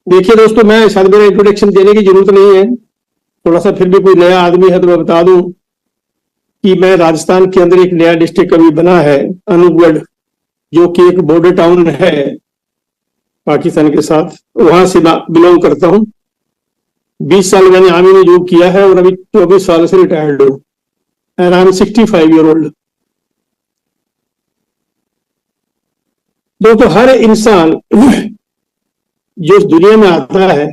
देखिए दोस्तों, मैं शायद मेरा इंट्रोडक्शन देने की जरूरत नहीं है। थोड़ा सा फिर भी कोई नया आदमी है तो मैं बता दूं कि मैं राजस्थान के अंदर एक नया डिस्ट्रिक्ट अभी बना है, अनूपगढ़, जो कि एक बॉर्डर टाउन है पाकिस्तान के साथ। वहां से बिलोंग करता हूं। 20 साल मैंने आर्मी में जॉब किया है और अभी 24 साल से रिटायर्ड हूं, and I am 65 year old. दोस्तों, हर इंसान जो इस दुनिया में आता है,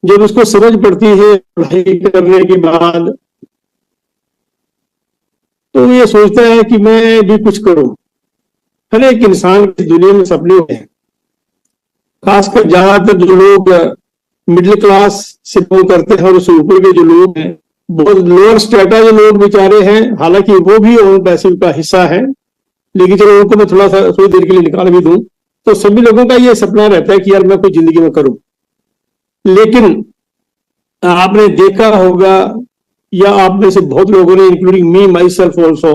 जब उसको समझ पड़ती है पढ़ाई करने के बाद, तो ये सोचता है कि मैं भी कुछ करूं। हर एक इंसान की दुनिया में सपने हैं। खासकर ज्यादातर जो लोग मिडिल क्लास से बिलोंग करते हैं और उससे ऊपर के जो लोग हैं, बहुत लोअर स्टेटा जो लोग बेचारे हैं, हालांकि वो भी ओन पैसिव का हिस्सा है, लेकिन चलो उनको मैं थोड़ा सा थोड़ी देर के लिए निकाल भी दूं, तो सभी लोगों का ये सपना रहता है कि यार मैं कोई जिंदगी में करूं। लेकिन आपने देखा होगा, या आप में से बहुत लोगों ने, including me my self also,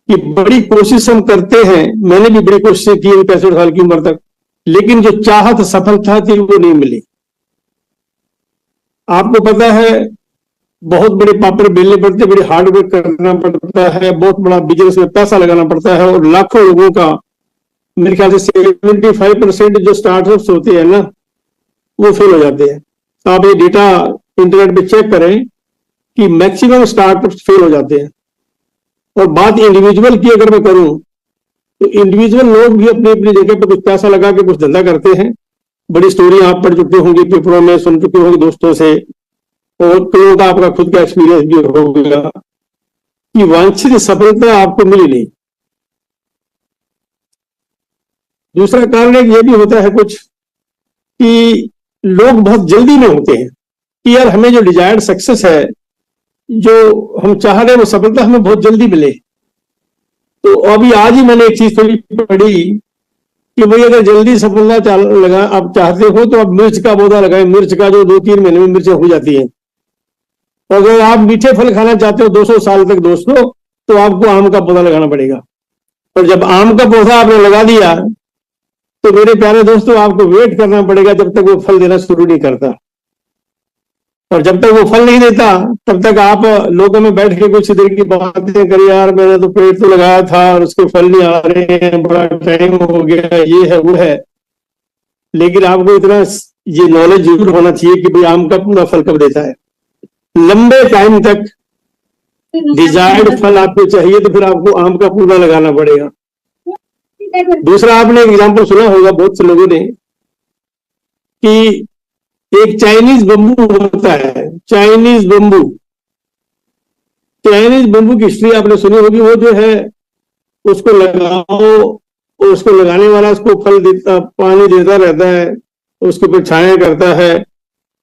कि बड़ी कोशिश हम करते हैं। मैंने भी बड़ी कोशिश की 65 साल की उम्र तक, लेकिन जो चाहत सफलता थी वो नहीं मिली। आपको पता है, बहुत बड़े पापड़ बेलने पड़ते, बड़ी हार्ड वर्क करना पड़ता है, बहुत बड़ा बिजनेस में पैसा लगाना पड़ता है, और लाखों लोगों का, मेरे ख्याल से 75% जो स्टार्टअप्स होते हैं ना, वो फेल हो जाते हैं। आप ये डेटा इंटरनेट पे चेक करें कि मैक्सिमम स्टार्टअप्स फेल हो जाते हैं। और बात इंडिविजुअल की अगर मैं करूं, तो इंडिविजुअल लोग भी अपनी अपनी जगह पर कुछ पैसा लगा के कुछ धंधा करते हैं। बड़ी स्टोरी आप पढ़ चुके होंगे, पेपरों में सुन चुके होंगे दोस्तों से, और कईयों का आपका खुद का एक्सपीरियंस भी होगा कि वांछित सफलता आपको मिली नहीं। दूसरा कारण एक ये भी होता है कुछ कि लोग बहुत जल्दी में होते हैं कि यार हमें जो डिजायर्ड सक्सेस है, जो हम चाह रहे हैं, वो सफलता हमें बहुत जल्दी मिले। तो अभी आज ही मैंने एक चीज थोड़ी पढ़ी कि भाई अगर जल्दी सफलता लगा आप चाहते हो तो आप मिर्च का पौधा लगाएं। मिर्च का जो 2-3 महीने में मिर्चें हो जाती हैं। और अगर आप मीठे फल खाना चाहते हो 200 साल तक दोस्तों, तो आपको आम का पौधा लगाना पड़ेगा। और जब आम का पौधा आपने लगा दिया, तो मेरे प्यारे दोस्तों, आपको वेट करना पड़ेगा जब तक वो फल देना शुरू नहीं करता। और जब तक वो फल नहीं देता, तब तक आप लोगों में बैठ के कुछ देर की बातें करिए, यार मैंने तो पेड़ तो लगाया था और उसके फल नहीं आ रहे हैं, बड़ा टाइम हो गया, ये है वो है। लेकिन आपको इतना ये नॉलेज जरूर होना चाहिए कि भाई आम का पूरा फल कब देता है। लंबे टाइम तक डिजायर्ड फल आपको चाहिए, तो फिर आपको आम का पौधा लगाना पड़ेगा। दूसरा, आपने एग्जाम्पल सुना होगा बहुत से लोगों ने कि एक चाइनीज बम्बू होता है, चाइनीज बम्बू। चाइनीज बम्बू की हिस्ट्री आपने सुनी होगी। वो जो है, उसको लगाओ, उसको लगाने वाला उसको फल देता, पानी देता रहता है, उसके ऊपर छाया करता है,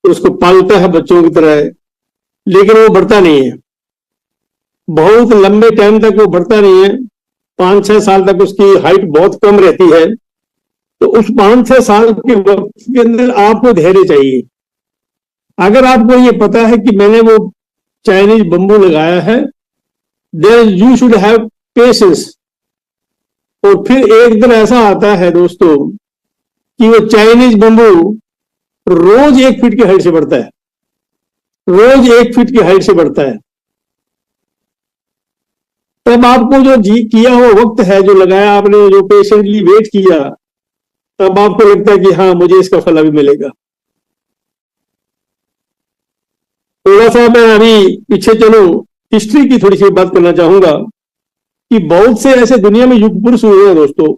उसको पालता है बच्चों की तरह, लेकिन वो बढ़ता नहीं है। बहुत लंबे टाइम तक वो बढ़ता नहीं है। 5-6 साल तक उसकी हाइट बहुत कम रहती है। तो उस 5-6 साल के वक्त के अंदर आपको धैर्य चाहिए। अगर आपको ये पता है कि मैंने वो चाइनीज बम्बू लगाया है, then you should have patience. और फिर एक दिन ऐसा आता है दोस्तों कि वो चाइनीज बम्बू रोज 1 फीट की हाइट से बढ़ता है, रोज 1 फीट की हाइट से बढ़ता है। तब आपको जो किया हुआ वक्त है, जो लगाया आपने, जो पेशेंटली वेट किया, तब आपको लगता है कि हाँ मुझे इसका फल अभी मिलेगा। थोड़ा सा मैं अभी पीछे चलूं, हिस्ट्री की थोड़ी सी बात करना चाहूंगा कि बहुत से ऐसे दुनिया में युग पुरुष हुए हैं दोस्तों।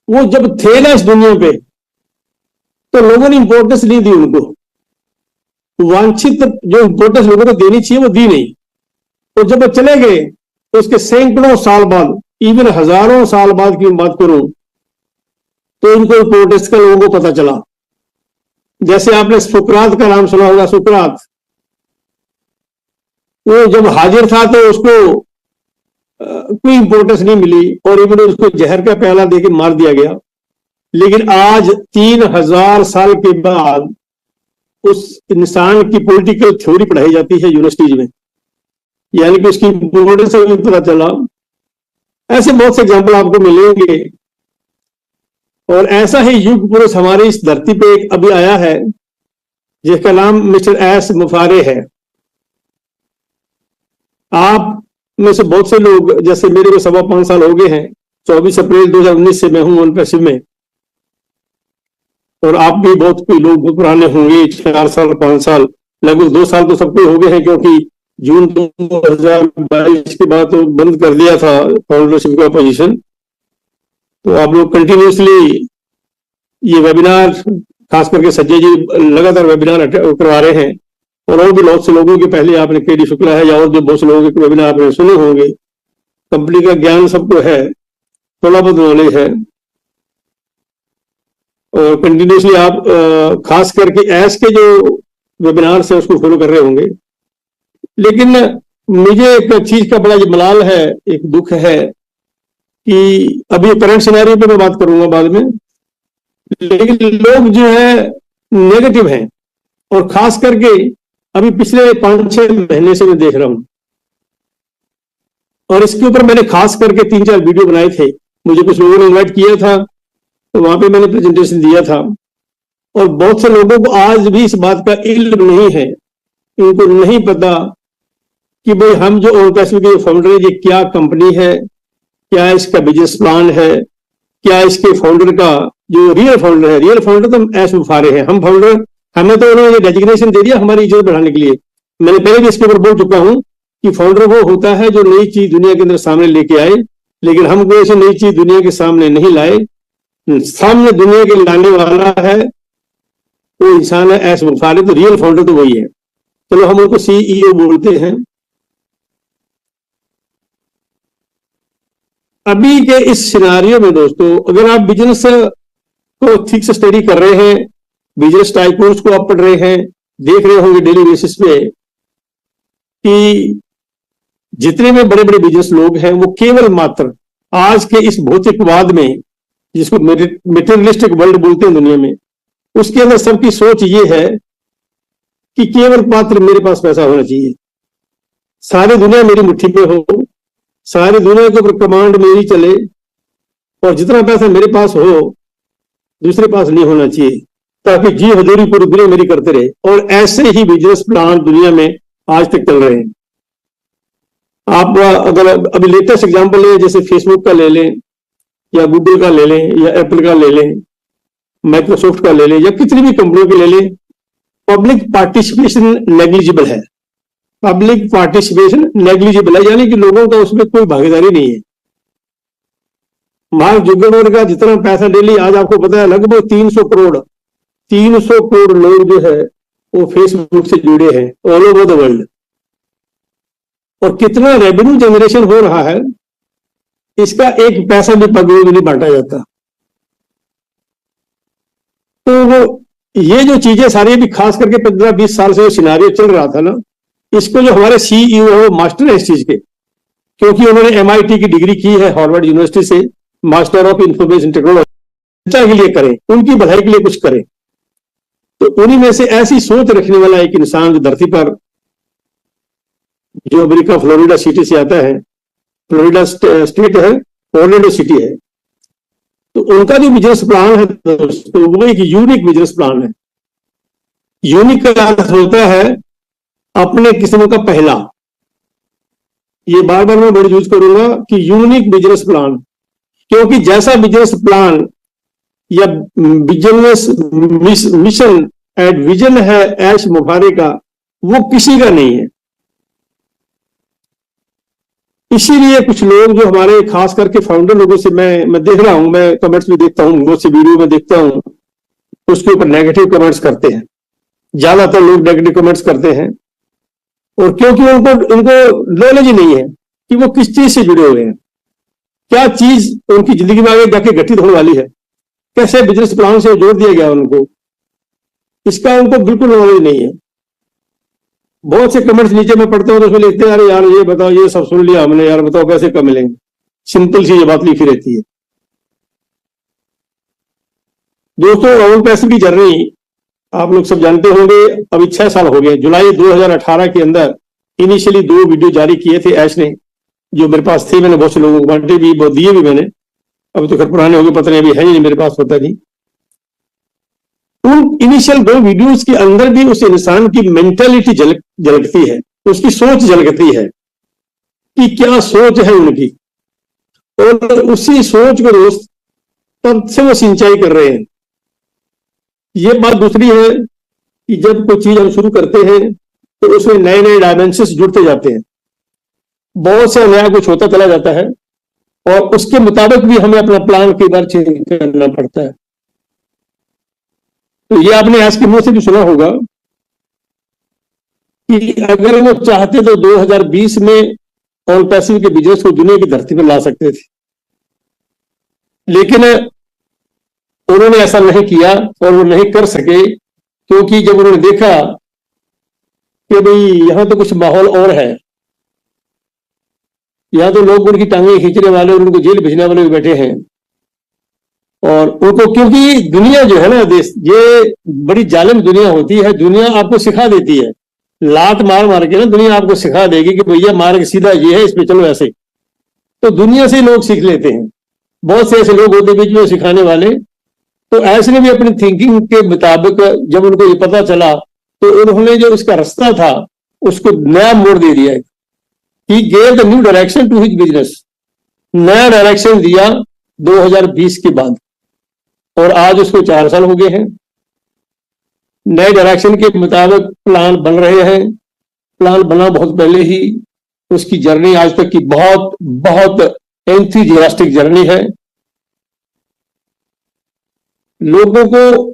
वो जब थे ना इस दुनिया पे, तो लोगों ने इंपॉर्टेंस नहीं दी उनको। वांछित जो इंपॉर्टेंस लोगों को देनी चाहिए वो दी नहीं। और जब वो चले गए, तो उसके सैकड़ों साल बाद, इवन हजारों साल बाद की बात करूं, तो इनको इंपॉर्टेंस का लोगों को पता चला। जैसे आपने सुकरात का नाम सुना होगा। सुकरात, वो जब हाजिर था तो उसको कोई इंपॉर्टेंस नहीं मिली, और इवन उसको जहर का प्याला देके मार दिया गया। लेकिन आज 3000 साल के बाद उस इंसान की पॉलिटिकल थ्योरी पढ़ाई जाती है यूनिवर्सिटीज में, यानी कि उसकी इंपॉर्टेंस पता चला। ऐसे बहुत से एग्जाम्पल आपको मिलेंगे। और ऐसा ही युग पुरुष हमारी इस धरती पे एक अभी आया है जिसका नाम मिस्टर एस मुफारे है। आप में से बहुत से लोग, जैसे मेरे को 5.25 साल हो गए हैं, 24 अप्रैल 2019 से मैं हूं ऑन पैसिव में, और आप भी बहुत कोई लोग पुराने होंगे, 4 साल 5 साल, लगभग 2 साल तो सबको हो गए हैं, क्योंकि जून 2022 के बाद तो बंद कर दिया था फाउंडरशिप का पोजीशन। तो आप लोग कंटिन्यूसली ये वेबिनार, खास करके संजय जी लगातार वेबिनार करवा रहे हैं, और भी बहुत से लोगों के, पहले आपने केडी शुक्ला है या और भी बहुत से लोगों के वेबिनार आपने सुने होंगे। कंपनी का ज्ञान सबको है, थोड़ा बहुत नॉलेज है, और कंटिन्यूसली आप खास करके एस के जो वेबिनार है उसको फॉलो कर रहे होंगे। लेकिन मुझे एक चीज का बड़ा मलाल है, एक दुख है कि अभी करंट सिनेरियो पे मैं बात करूंगा बाद में, लेकिन लोग जो है नेगेटिव हैं, और खास करके अभी पिछले 5-6 महीने से मैं देख रहा हूं, और इसके ऊपर मैंने खास करके 3-4 वीडियो बनाए थे। मुझे कुछ लोगों ने इन्वाइट किया था, तो वहां पे मैंने प्रेजेंटेशन दिया था, और बहुत से लोगों को आज भी इस बात का इल्म नहीं है, इनको नहीं पता कि भाई हम जो ऑन पैसिव के फाउंडर है, ये क्या कंपनी है, क्या इसका बिजनेस प्लान है, क्या इसके फाउंडर का जो रियल फाउंडर है, रियल फाउंडर तो एस मुफारे हैं, हम फाउंडर, हमें तो उन्होंने ये डेजिग्नेशन दे दिया हमारी इज्जत बढ़ाने के लिए। मैंने पहले भी इसके ऊपर बोल चुका हूं कि फाउंडर वो होता है जो नई चीज दुनिया के अंदर सामने लेके आए, लेकिन हम कोई ऐसी नई चीज दुनिया के सामने नहीं लाए, सामने दुनिया के लाने वाला है वो इंसान है एस मुफारे, तो रियल फाउंडर तो वही है। चलो हम उनको सीईओ बोलते हैं। अभी के इस सिनारियो में दोस्तों, अगर आप बिजनेस को ठीक से स्टडी कर रहे हैं, बिजनेस टाइकून्स को आप पढ़ रहे हैं, देख रहे होंगे डेली बेसिस पे कि जितने भी बड़े बड़े बिजनेस लोग हैं वो केवल मात्र आज के इस भौतिकवाद में, जिसको मेटेरियलिस्टिक वर्ल्ड बोलते हैं दुनिया में, उसके अंदर सबकी सोच ये है कि केवल मात्र मेरे पास पैसा होना चाहिए, सारी दुनिया मेरी मुट्ठी में हो, सारी दुनिया के ऊपर कमांड मेरी चले, और जितना पैसा मेरे पास हो दूसरे पास नहीं होना चाहिए, ताकि जी हजूरी पूरी दुनिया मेरी करते रहे। और ऐसे ही बिजनेस प्लान दुनिया में आज तक चल रहे हैं। आप अगर अभी लेटेस्ट एग्जांपल लें, जैसे फेसबुक का ले लें, या गूगल का ले लें, या एप्पल का ले लें, माइक्रोसॉफ्ट का ले लें, या कितनी भी कंपनियों के ले लें, पब्लिक पार्टिसिपेशन नेग्लिजिबल है। पब्लिक पार्टिसिपेशन नेग्लिजिबल है, यानी कि लोगों का उसमें कोई भागीदारी नहीं है। मार्क जुकरबर्ग का जितना पैसा डेली, आज आपको पता है लगभग 300 करोड़ लोग जो है वो फेसबुक से जुड़े हैं ऑल ओवर द वर्ल्ड, और कितना रेवेन्यू जनरेशन हो रहा है, इसका एक पैसा भी पब्लिक में नहीं बांटा जाता। तो वो ये जो चीजें सारी भी खास करके 15-20 साल से जो सिनारियो चल रहा था ना, इसको जो हमारे सीईओ है वो मास्टर है इस चीज के, क्योंकि उन्होंने MIT की डिग्री की है हार्वर्ड यूनिवर्सिटी से, मास्टर ऑफ इंफॉर्मेशन टेक्नोलॉजी, के लिए करें, उनकी भलाई के लिए कुछ करें। तो उन्हीं में से ऐसी सोच रखने वाला एक इंसान जो धरती पर, जो अमेरिका फ्लोरिडा सिटी से आता है, फ्लोरिडा स्टेट है, ऑर्लैंडो सिटी है, तो उनका जो बिजनेस प्लान है दोस्तों, वो एक यूनिक बिजनेस प्लान है। यूनिक का अर्थ होता है अपने किस्म का पहला। ये बार बार मैं वर्ड यूज करूंगा कि यूनिक बिजनेस प्लान, क्योंकि जैसा बिजनेस प्लान या बिजनेस मिशन एंड विजन है एस मुफारे का, वो किसी का नहीं है। इसीलिए कुछ लोग जो हमारे खास करके फाउंडर लोगों से मैं देख रहा हूं, मैं कमेंट्स भी देखता हूं, बहुत सी वीडियो में देखता हूं, उसके ऊपर नेगेटिव कमेंट्स करते हैं। ज्यादातर लोग नेगेटिव कमेंट्स करते हैं, और क्योंकि उनको नॉलेज ही नहीं है कि वो किस चीज से जुड़े हुए हैं, क्या चीज उनकी जिंदगी में आगे जाके घटित होने वाली है, कैसे बिजनेस प्लान से जोड़ दिया गया उनको, इसका उनको बिल्कुल नॉलेज नहीं है। बहुत से कमेंट्स नीचे में पढ़ते हो तो उसमें लिखते हैं, अरे यार ये बताओ, ये सब सुन लिया हमने, यार बताओ कैसे कम मिलेंगे, सिंपल सी ये बात लिखी रहती है। दोस्तों, ऑन पैसिव की जर्नी आप लोग सब जानते होंगे, अभी 6 साल हो गए। जुलाई 2018 के अंदर इनिशियली 2 वीडियो जारी किए थे ऐश ने, जो मेरे पास थे, मैंने बहुत से लोगों को बांटे भी, बहुत दिए भी मैंने, अब तो खैर पुराने हो गए, पता नहीं अभी है नहीं मेरे पास, पता नहीं। उन इनिशियल 2 वीडियोस के अंदर भी उस इंसान की मेंटालिटी झलकती है, उसकी सोच झलकती है कि क्या सोच है उनकी, और उसी सोच को दोस्त तब से वो सिंचाई कर रहे हैं। ये बात दूसरी है कि जब कोई चीज हम शुरू करते हैं तो उसमें नए नए डायमेंशंस जुड़ते जाते हैं, बहुत से नया कुछ होता चला जाता है, और उसके मुताबिक भी हमें अपना प्लान कई बार चेंज करना पड़ता है। तो ये आपने आज के मुंह से भी सुना होगा कि अगर वो चाहते तो 2020 में ऑन पैसिव के बिजनेस को दुनिया की धरती पर ला सकते थे, लेकिन उन्होंने ऐसा नहीं किया और वो नहीं कर सके, क्योंकि जब उन्होंने देखा कि भाई यहां तो कुछ माहौल और है, यहां तो लोग उनकी टांगे खींचने वाले और उनको जेल भेजने वाले भी बैठे हैं, और उनको, क्योंकि दुनिया जो है ना देश, ये बड़ी जालिम दुनिया होती है। दुनिया आपको सिखा देती है, लात मार मार के ना दुनिया आपको सिखा देगी कि भैया मार्ग सीधा ये है, इस पे चलो ऐसे। तो दुनिया से लोग सीख लेते हैं, बहुत से ऐसे लोग होते बीच में सिखाने वाले। तो ऐसे ने भी अपनी थिंकिंग के मुताबिक जब उनको ये पता चला तो उन्होंने जो उसका रास्ता था उसको नया मोड़ दे दिया। He gave the new direction to his business, नया डायरेक्शन दिया 2020 के बाद, और आज उसको 4 साल हो गए हैं। नए डायरेक्शन के मुताबिक प्लान बन रहे हैं, प्लान बना बहुत पहले ही। उसकी जर्नी आज तक की बहुत बहुत एंथुसियास्टिक जर्नी है। लोगों को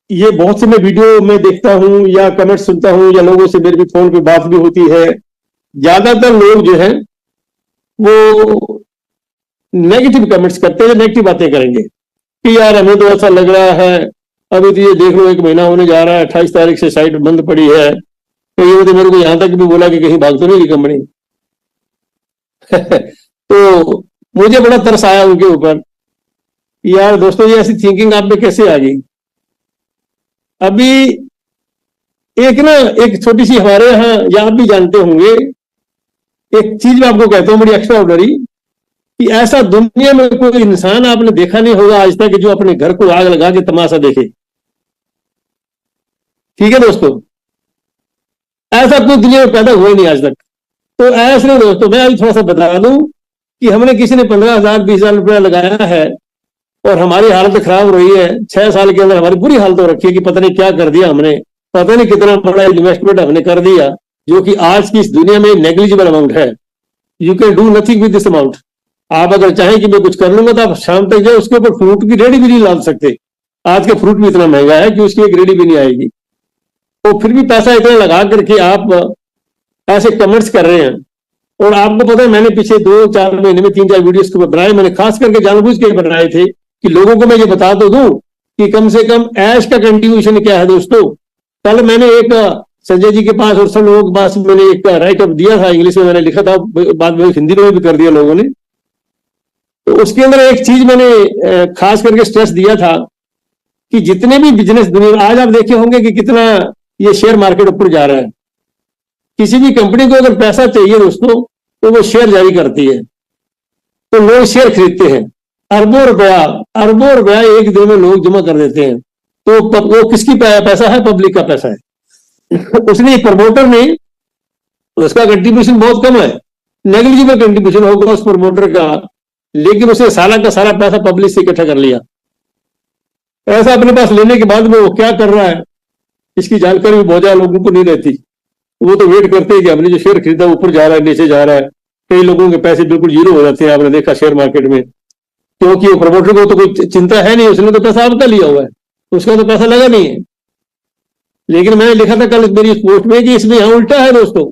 ये बहुत से मैं वीडियो में देखता हूं या कमेंट सुनता हूं या लोगों से मेरे भी फोन पे बात भी होती है, ज्यादातर लोग जो है वो नेगेटिव कमेंट्स करते हैं, नेगेटिव बातें करेंगे कि यार हमें तो ऐसा लग रहा है, अभी तो ये देख लो 1 महीना होने जा रहा है, 28 तारीख से साइट बंद पड़ी है। तो ये तो मेरे को यहां तक भी बोला कि कहीं भाग तो नहीं रही कंपनी। तो मुझे बड़ा तरस आया उनके ऊपर, यार दोस्तों ये ऐसी थिंकिंग आप में कैसे आ गई। अभी एक छोटी सी हमारे यहाँ, या आप भी जानते होंगे, एक चीज मैं आपको कहता हूं बड़ी एक्स्ट्रा ऑर्डिनरी, कि ऐसा दुनिया में कोई इंसान आपने देखा नहीं होगा आज तक जो अपने घर को आग लगा के तमाशा देखे। ठीक है दोस्तों, ऐसा कोई दुनिया में पैदा हुआ ही नहीं आज तक। तो ऐसे नहीं दोस्तों, मैं अभी थोड़ा सा बता दूं कि हमने किसी ने 15,000 20,000 रुपया लगाया है और हमारी हालत खराब हो रही है। 6 साल के अंदर हमारी बुरी हालत हो रखी है कि पता नहीं क्या कर दिया हमने, पता नहीं कितना बड़ा इन्वेस्टमेंट हमने कर दिया, जो कि आज की इस दुनिया में नेग्लिजिबल अमाउंट है। You can do nothing with this amount. आप अगर चाहें कि मैं कुछ कर लूंगा तो आप शाम तक जाए, उसके ऊपर फ्रूट की रेडी भी नहीं ला सकते। आज का फ्रूट भी इतना महंगा है कि उसकी एक रेडी भी नहीं आएगी। तो फिर भी पैसा इतना लगा करके आप ऐसे कमेंट्स कर रहे हैं। और आपको पता है मैंने पिछले 2-4 महीने में 3-4 वीडियोस को बनाए, मैंने खास करके जानबूझ के बनाए थे कि लोगों को मैं ये बता तो दूं कि कम से कम ऐश का कंट्रीब्यूशन क्या है दोस्तों। कल मैंने एक संजय जी के पास और सब लोगों के पास मैंने एक राइट अप दिया था, इंग्लिश में मैंने लिखा था, बाद में हिंदी में भी कर दिया लोगों ने। तो उसके अंदर एक चीज मैंने खास करके स्ट्रेस दिया था कि जितने भी बिजनेस दुनिया में, आज आप देखे होंगे कि कितना ये शेयर मार्केट ऊपर जा रहा है। किसी भी कंपनी को अगर पैसा चाहिए दोस्तों तो वो शेयर जारी करती है, तो लोग शेयर खरीदते हैं। अरबों रुपया एक दिन में लोग जमा कर देते हैं। तो वो किसकी पैसा है? पब्लिक का पैसा है। उसने प्रमोटर ने, उसका कंट्रीब्यूशन बहुत कम है, नेग्लिजिबल कंट्रीब्यूशन होगा उस प्रमोटर का, लेकिन उसने सारा का सारा पैसा पब्लिक से इकट्ठा कर लिया। पैसा अपने पास लेने के बाद में वो क्या कर रहा है इसकी जानकारी भी बहुत ज्यादा लोगों को नहीं रहती। वो तो वेट करते हैं कि हमने जो शेयर खरीदा ऊपर जा रहा है नीचे जा रहा है। कई लोगों के पैसे बिल्कुल जीरो हो जाते हैं, आपने देखा शेयर मार्केट में, क्योंकि वो प्रमोटर को तो कोई चिंता है नहीं, उसने तो पैसा आपका लिया हुआ है, उसका तो पैसा लगा नहीं है। लेकिन मैंने लिखा था कल मेरी पोस्ट में कि इसमें यहां उल्टा है दोस्तों।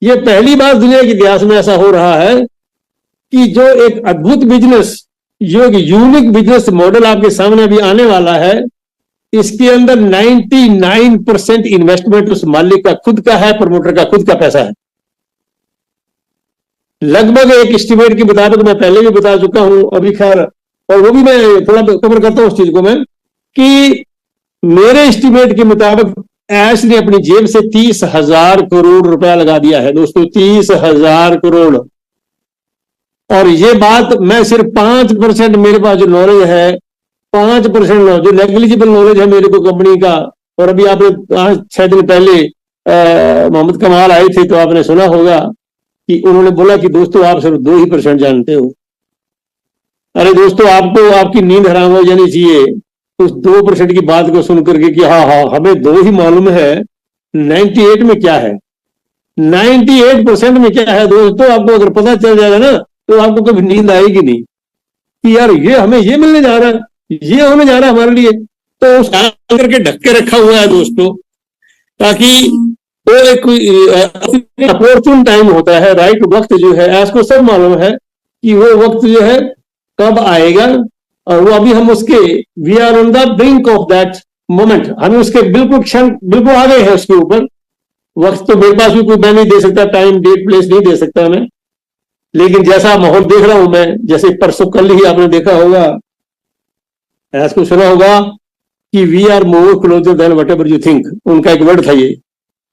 ये पहली बार दुनिया के इतिहास में ऐसा हो रहा है कि जो एक अद्भुत बिजनेस, जो एक यूनिक बिजनेस मॉडल आपके सामने अभी आने वाला है, इसके अंदर 99% इन्वेस्टमेंट उस मालिक का खुद का है, प्रमोटर का खुद का पैसा है। लगभग एक एस्टिमेट के मुताबिक, मैं पहले भी बता चुका हूं अभी खैर, और वो भी मैं थोड़ा कवर करता हूं उस चीज को मैं, कि मेरे एस्टिमेट के मुताबिक ऐश ने अपनी जेब से 30,000 करोड़ रुपया लगा दिया है दोस्तों। 30,000 करोड़। और ये बात मैं सिर्फ 5% मेरे पास जो नॉलेज है, 5% जो नेग्लिजिबल नॉलेज है मेरे को कंपनी का। और अभी आपने 6 दिन पहले मोहम्मद कमाल आए थे तो आपने सुना होगा कि उन्होंने बोला कि दोस्तों आप सिर्फ 2% जानते हो। अरे दोस्तों, आपको आपकी नींद हराम हो जानी चाहिए उस 2% की बात को सुन करके कि हाँ हाँ हमें 2 ही मालूम है, 98 में क्या है, 98% में क्या है। दोस्तों आपको अगर पता चल जाएगा ना तो आपको कभी नींद आएगी नहीं कि यार ये हमें ये मिलने जा रहा है, ये होने जा रहा है हमारे लिए। तो उस करके ढक के रखा हुआ है दोस्तों, ताकि वो एक अपॉर्चुन टाइम होता है, राइट वक्त जो है, ऐसा सब मालूम है कि वो वक्त जो है कब आएगा। और वो अभी हम उसके we are on the brink of that moment, हम उसके बिल्कुल क्षण बिल्कुल आ गए हैं उसके ऊपर। वक्त तो मेरे पास भी कोई मैं नहीं दे सकता, टाइम डेट प्लेस नहीं दे सकता मैं, लेकिन जैसा माहौल देख रहा हूं मैं, जैसे परसों कल ही आपने देखा होगा, ऐसा सुना होगा कि we are more closer than whatever you think. उनका एक वर्ड था ये,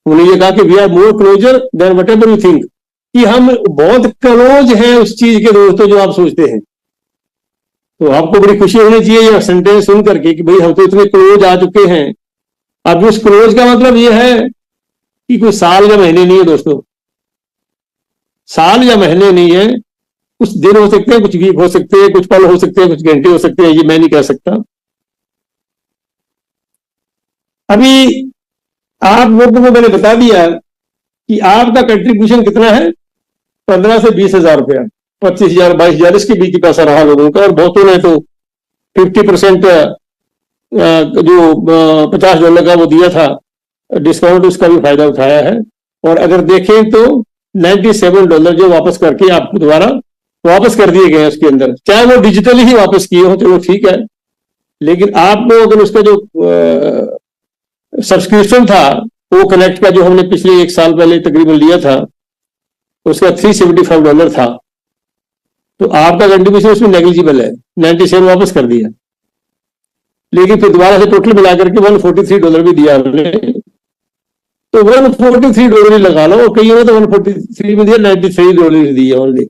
उन्होंने ये कहा कि we are more closer than whatever you think, कि हम बहुत क्लोज हैं उस चीज के दोस्तों जो आप सोचते हैं। तो आपको बड़ी खुशी होनी चाहिए ये सेंटेंस सुन करके कि भाई हम तो इतने क्लोज आ चुके हैं। अब उस क्लोज का मतलब ये है कि कोई साल या महीने नहीं है दोस्तों, साल या महीने नहीं है, कुछ दिन हो सकते हैं, कुछ वीक हो सकते हैं, कुछ पल हो सकते हैं, कुछ घंटे हो सकते हैं, ये मैं नहीं कह सकता। अभी आप लोगों को मैंने बता दिया कि आपका कंट्रीब्यूशन कितना है, 15 से 20 हजार रुपया, 25,000 22,000 इसके बीच की पैसा रहा लोगों का। और बहुतों ने तो 50% जो $50 का वो दिया था डिस्काउंट, उसका भी फायदा उठाया है। और अगर देखें तो $97 जो वापस करके आपको दोबारा वापस कर दिए गए उसके अंदर, चाहे वो डिजिटली ही वापस किए हो चलो ठीक है, लेकिन आपको अगर उसका जो सब्सक्रिप्शन था वो कनेक्ट का जो हमने पिछले 1 साल पहले तकरीबन लिया था उसका $375 था, तो आपका कंट्रीब्यूशन उसमें नेग्लिजिबल है, 97 वापस कर दिया। लेकिन फिर दोबारा से टोटल मिलाकर के $143 भी दिया हमने, तो $143 लगा लो, और कईयों ने तो 143 में दिया, $93 दिया ओनली।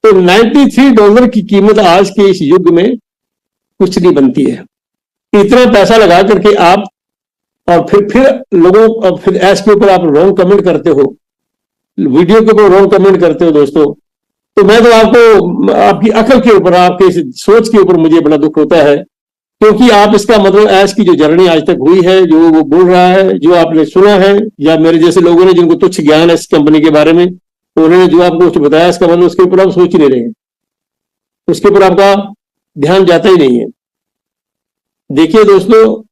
तो $93 की कीमत आज के इस युग में कुछ नहीं बनती है। इतना पैसा लगा करके आप और फिर लोगों और फिर एस के ऊपर आप रॉन्ग कमेंट करते हो, वीडियो के ऊपर रॉन्ग कमेंट करते हो दोस्तों। तो मैं तो आपको आपकी अकल के ऊपर, आपके सोच के ऊपर मुझे बड़ा दुख होता है, क्योंकि आप इसका मतलब ऐस की जो जर्नी आज तक हुई है, जो वो बोल रहा है, जो आपने सुना है, या मेरे जैसे लोगों ने जिनको तुच्छ ज्ञान है इस कंपनी के बारे में, उन्होंने जो आपको कुछ बताया, इसका मतलब उसके ऊपर आप सोच ही नहीं रहे, उसके ऊपर आपका ध्यान जाता ही नहीं है। देखिए दोस्तों,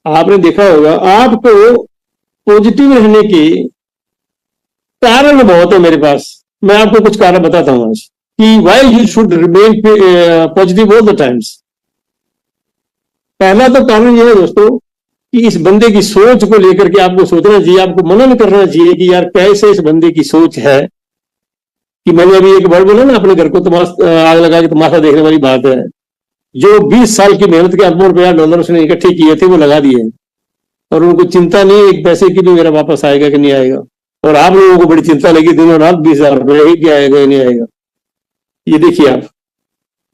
आपने देखा होगा, आपको पॉजिटिव रहने के कारण बहुत है मेरे पास। मैं आपको कुछ कारण बताता हूं आज कि why you should remain positive all the times. पहला तो कारण यह है दोस्तों कि इस बंदे की सोच को लेकर के आपको सोचना चाहिए, आपको मनन करना चाहिए कि यार कैसे इस बंदे की सोच है। कि मैंने अभी एक वर्ड बोला ना, अपने घर को आग लगा के तमाशा देखने वाली बात है। जो 20 साल की मेहनत के अरबों रुपया डॉलर उसने इकट्ठे किए थे वो लगा दिए, और उनको चिंता नहीं एक पैसे की भी मेरा वापस आएगा कि नहीं आएगा। और आप लोगों को बड़ी चिंता लगी दिनों रात 20,000 रुपये ही क्या आएगा नहीं आएगा। ये देखिए आप,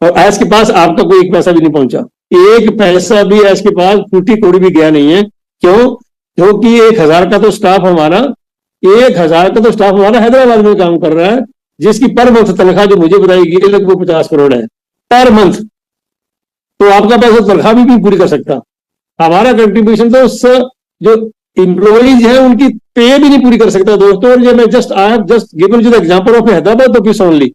और आज के पास आपका कोई एक पैसा भी नहीं पहुंचा, एक पैसा भी आज के पास फूटी कोड़ी भी गया नहीं है। क्यों? क्योंकि 1,000 का तो स्टाफ हमारा 1,000 का तो स्टाफ हमारा हैदराबाद में काम कर रहा है, जिसकी पर मंथ तनख्वाह जो मुझे बताएगी लगभग वो 50 करोड़ है पर मंथ। तो आपका पैसा तनख्वाह भी पूरी कर सकता। हमारा कंट्रीब्यूशन तो उस जो एम्प्लॉइज है उनकी पे भी नहीं पूरी कर सकता दोस्तों। और ये मैं I have just given you the example of Hyderabad office only.